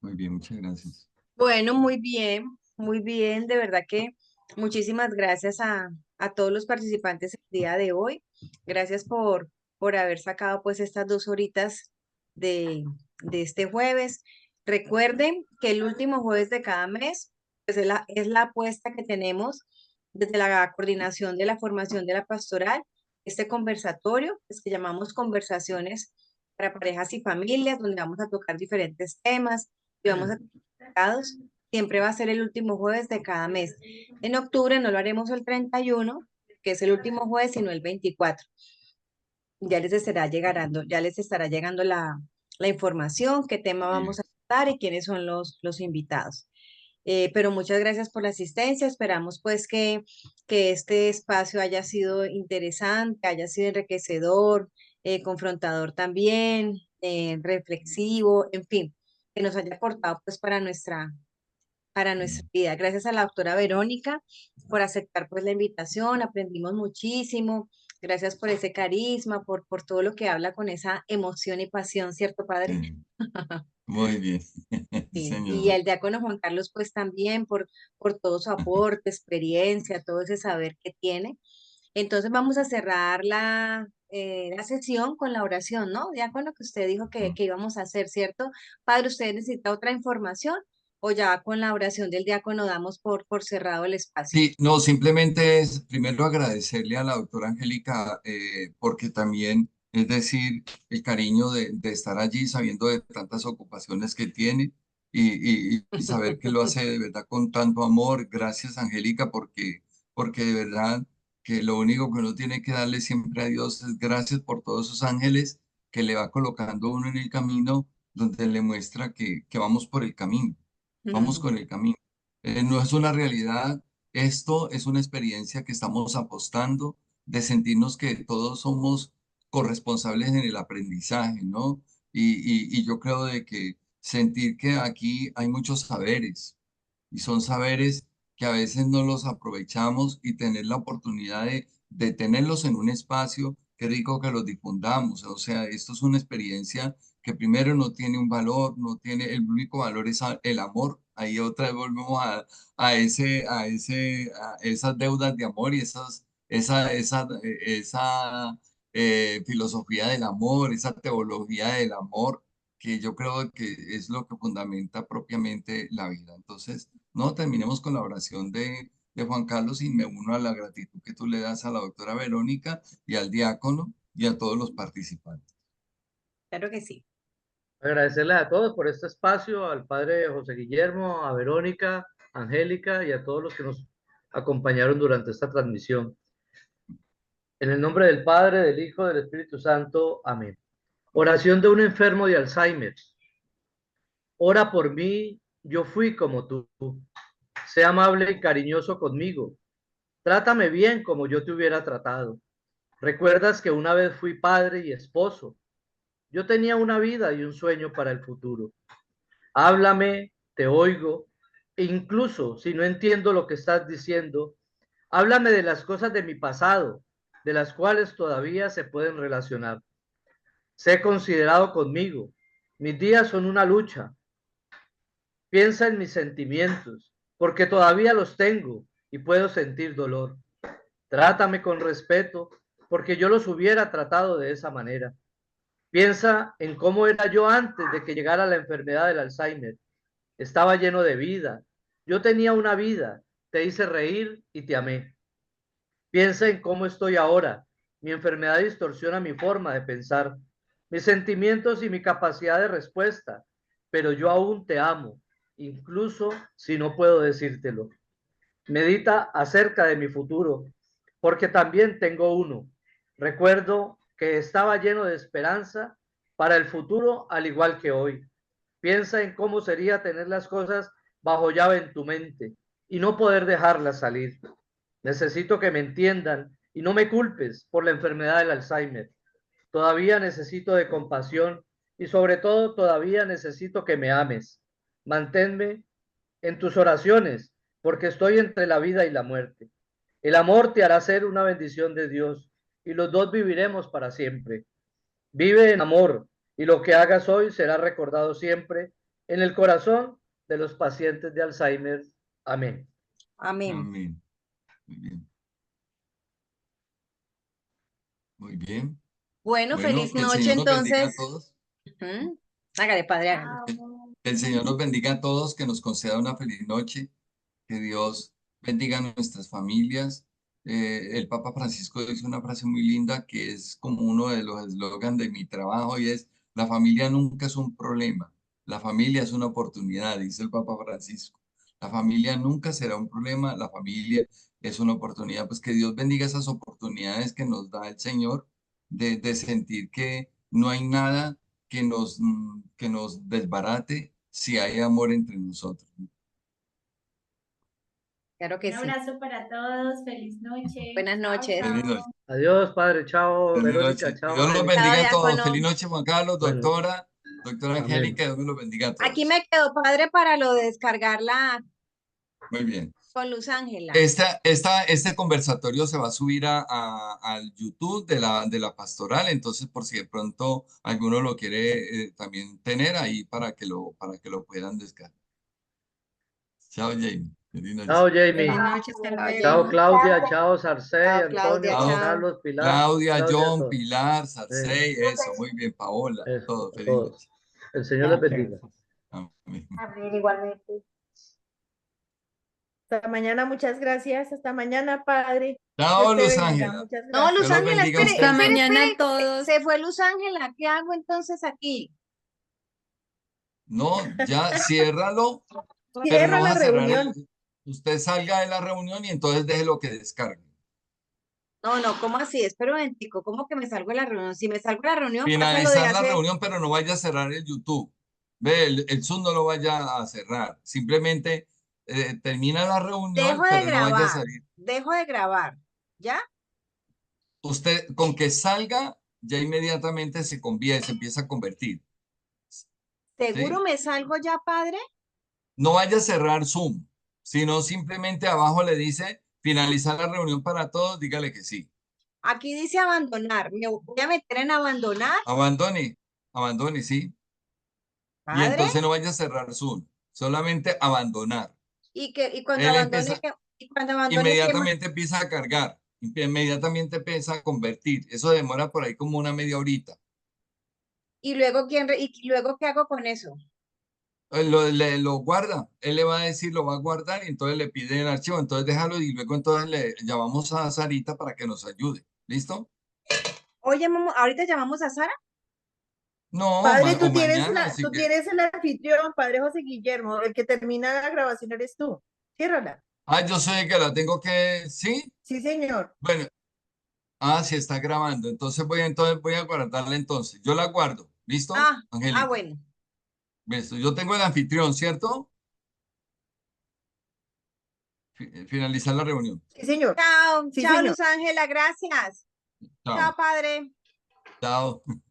Muy bien, muchas gracias. Bueno, muy bien, de verdad que muchísimas gracias a todos los participantes el día de hoy. Gracias por haber sacado pues estas 2 horitas de este jueves. Recuerden que el último jueves de cada mes pues es la apuesta que tenemos desde la coordinación de la formación de la pastoral, este conversatorio, pues, que llamamos conversaciones para parejas y familias, donde vamos a tocar diferentes temas y vamos a tener invitados. Siempre va a ser el último jueves de cada mes. En octubre no lo haremos el 31, que es el último jueves, sino el 24. Ya les estará llegando la información, qué tema vamos a tratar y quiénes son los invitados. Pero muchas gracias por la asistencia. Esperamos pues que este espacio haya sido interesante, haya sido enriquecedor, confrontador también, reflexivo, en fin, que nos haya aportado pues para nuestra vida. Gracias a la doctora Verónica por aceptar pues la invitación, aprendimos muchísimo. Gracias por ese carisma, por todo lo que habla con esa emoción y pasión, ¿cierto, padre? Sí, muy bien, Sí, y señor. el diácono Juan Carlos, pues también por todo su aporte, experiencia, todo ese saber que tiene. Entonces vamos a cerrar la sesión con la oración, ¿no? Diácono, que usted dijo que íbamos a hacer, ¿cierto? Padre, ¿usted necesita otra información o ya con la oración del diácono damos por cerrado el espacio? Sí, no, simplemente es primero agradecerle a la doctora Angélica porque también, es decir, el cariño de estar allí sabiendo de tantas ocupaciones que tiene y saber que lo hace de verdad con tanto amor. Gracias, Angélica, porque de verdad que lo único que uno tiene que darle siempre a Dios es gracias por todos esos ángeles que le va colocando uno en el camino donde le muestra que vamos por el camino, vamos con el camino. No es una realidad, esto es una experiencia que estamos apostando de sentirnos que todos somos corresponsables en el aprendizaje, ¿no? Y yo creo de que sentir que aquí hay muchos saberes y son saberes que a veces no los aprovechamos y tener la oportunidad de tenerlos en un espacio, qué rico que los difundamos. O sea, esto es una experiencia que primero no tiene un valor, no tiene, el único valor es el amor. Ahí otra vez volvemos a esas deudas de amor y esa filosofía del amor, esa teología del amor, que yo creo que es lo que fundamenta propiamente la vida. Entonces, no, terminemos con la oración de Juan Carlos y me uno a la gratitud que tú le das a la doctora Verónica y al diácono y a todos los participantes. Claro que sí. Agradecerles a todos por este espacio, al padre José Guillermo, a Verónica, Angélica y a todos los que nos acompañaron durante esta transmisión. En el nombre del Padre, del Hijo, del Espíritu Santo. Amén. Oración de un enfermo de Alzheimer. Ora por mí, yo fui como tú. Sé amable y cariñoso conmigo. Trátame bien como yo te hubiera tratado. ¿Recuerdas que una vez fui padre y esposo? Yo tenía una vida y un sueño para el futuro. Háblame, te oigo, e incluso si no entiendo lo que estás diciendo, háblame de las cosas de mi pasado, de las cuales todavía se pueden relacionar. Sé considerado conmigo. Mis días son una lucha. Piensa en mis sentimientos, porque todavía los tengo y puedo sentir dolor. Trátame con respeto, porque yo los hubiera tratado de esa manera. Piensa en cómo era yo antes de que llegara la enfermedad del Alzheimer. Estaba lleno de vida. Yo tenía una vida. Te hice reír y te amé. Piensa en cómo estoy ahora. Mi enfermedad distorsiona mi forma de pensar, mis sentimientos y mi capacidad de respuesta, pero yo aún te amo, incluso si no puedo decírtelo. Medita acerca de mi futuro, porque también tengo uno. Recuerdo que estaba lleno de esperanza para el futuro, al igual que hoy. Piensa en cómo sería tener las cosas bajo llave en tu mente y no poder dejarlas salir. Necesito que me entiendan y no me culpes por la enfermedad del Alzheimer. Todavía necesito de compasión y sobre todo todavía necesito que me ames. Manténme en tus oraciones porque estoy entre la vida y la muerte. El amor te hará ser una bendición de Dios y los dos viviremos para siempre. Vive en amor y lo que hagas hoy será recordado siempre en el corazón de los pacientes de Alzheimer. Amén. Amén. Amén. Muy bien. Muy bien. Bueno, Bueno, feliz que el noche Señor nos bendiga a entonces. todos. Ujú. Hágale, padre, hágale. Que el Señor nos bendiga a todos, que nos conceda una feliz noche, que Dios bendiga a nuestras familias. El Papa Francisco dice una frase muy linda que es como uno de los eslogans de mi trabajo y es, la familia nunca es un problema, la familia es una oportunidad, dice el Papa Francisco. La familia nunca será un problema, la familia es una oportunidad. Pues que Dios bendiga esas oportunidades que nos da el Señor de sentir que no hay nada que nos desbarate si hay amor entre nosotros. Claro que Un sí. abrazo para todos, feliz noche. Buenas Chao, noches. Feliz chao. noche. Adiós, padre. Chao, Feliz Verónica. noche. Que Chao, Dios los Angélica. Chao, bendiga a todos. diácono. Feliz noche, Juan Carlos, Bueno, doctora amén. Angélica, Dios me los bendiga a Aquí todos. me quedó, padre, para lo de descargarla Muy bien. con Luz Ángela. Este conversatorio se va a subir al YouTube de la pastoral, entonces por si de pronto alguno lo quiere también tener ahí para que lo puedan descargar. Chao, Jamie. Feliz noche. Chao, Feliz Jamie. noche, hasta Chao, luego. Chao, Jamie. Claudia. Chao, Sarcey, Chao, Claudia, Antonio, Juan Chao, chao. Carlos, Pilar. Claudia, Claudia, a John, todos. Pilar, Sarcey, eso, muy bien, Paola, Eso, todo. a Feliz todos. noche. El Señor les Ok. bendiga. Amén. Amén, igualmente. Hasta mañana, muchas gracias. Hasta mañana, padre. Chao, Dios te Luz bendiga. Ángela. Muchas No, gracias. Luz Dios los Ángela, bendiga a espere, ustedes. Hasta espere, mañana a espere. todos. Se fue Luz Ángela. ¿Qué hago entonces aquí? No, ya ciérralo, pero no Cierra vas la a cerrar reunión. usted salga de la reunión y entonces deje lo que descargue. No, no, ¿cómo así? Espera un momentico. ¿Cómo que me salgo de la reunión? Si me salgo de la reunión, pasa lo de Finalizar la hace. reunión, pero no vaya a cerrar el YouTube. Ve, el Zoom no lo vaya a cerrar. Simplemente termina la reunión, Dejo de pero no vaya a grabar. salir. Dejo de grabar. ¿Ya? Usted con que salga, ya inmediatamente se empieza a convertir. ¿Seguro ¿Sí? me salgo ya, padre? No vaya a cerrar Zoom, sino simplemente abajo le dice finalizar la reunión para todos, dígale que sí. Aquí dice abandonar. Me voy a meter en abandonar, Abandone, sí. Y padre. entonces no vaya a cerrar Zoom, solamente abandonar. Y cuando Él abandone, empieza, y cuando abandone, ¿qué más? inmediatamente empieza a cargar, inmediatamente empieza a convertir. Eso demora por ahí como una media horita. Y luego, y luego, ¿qué hago con eso? Lo guarda, él le va a decir, lo va a guardar y entonces le pide el archivo, entonces déjalo y luego entonces le llamamos a Sarita para que nos ayude. ¿Listo? Oye, ahorita llamamos a Sara. No, Padre, o mañana, así tú que, tienes el anfitrión, padre José Guillermo. El que termina la grabación eres tú. Ciérrala. yo sé que la tengo que, ¿sí? Sí, señor. Bueno, sí está grabando, entonces voy a guardarla entonces. Yo la guardo, ¿listo? Angélica, Bueno. listo. Yo tengo el anfitrión, ¿cierto? Finalizar la reunión. Sí, señor. Chao, Sí, chao, señor. Luz Ángela, gracias. Chao. Chao, padre. Chao.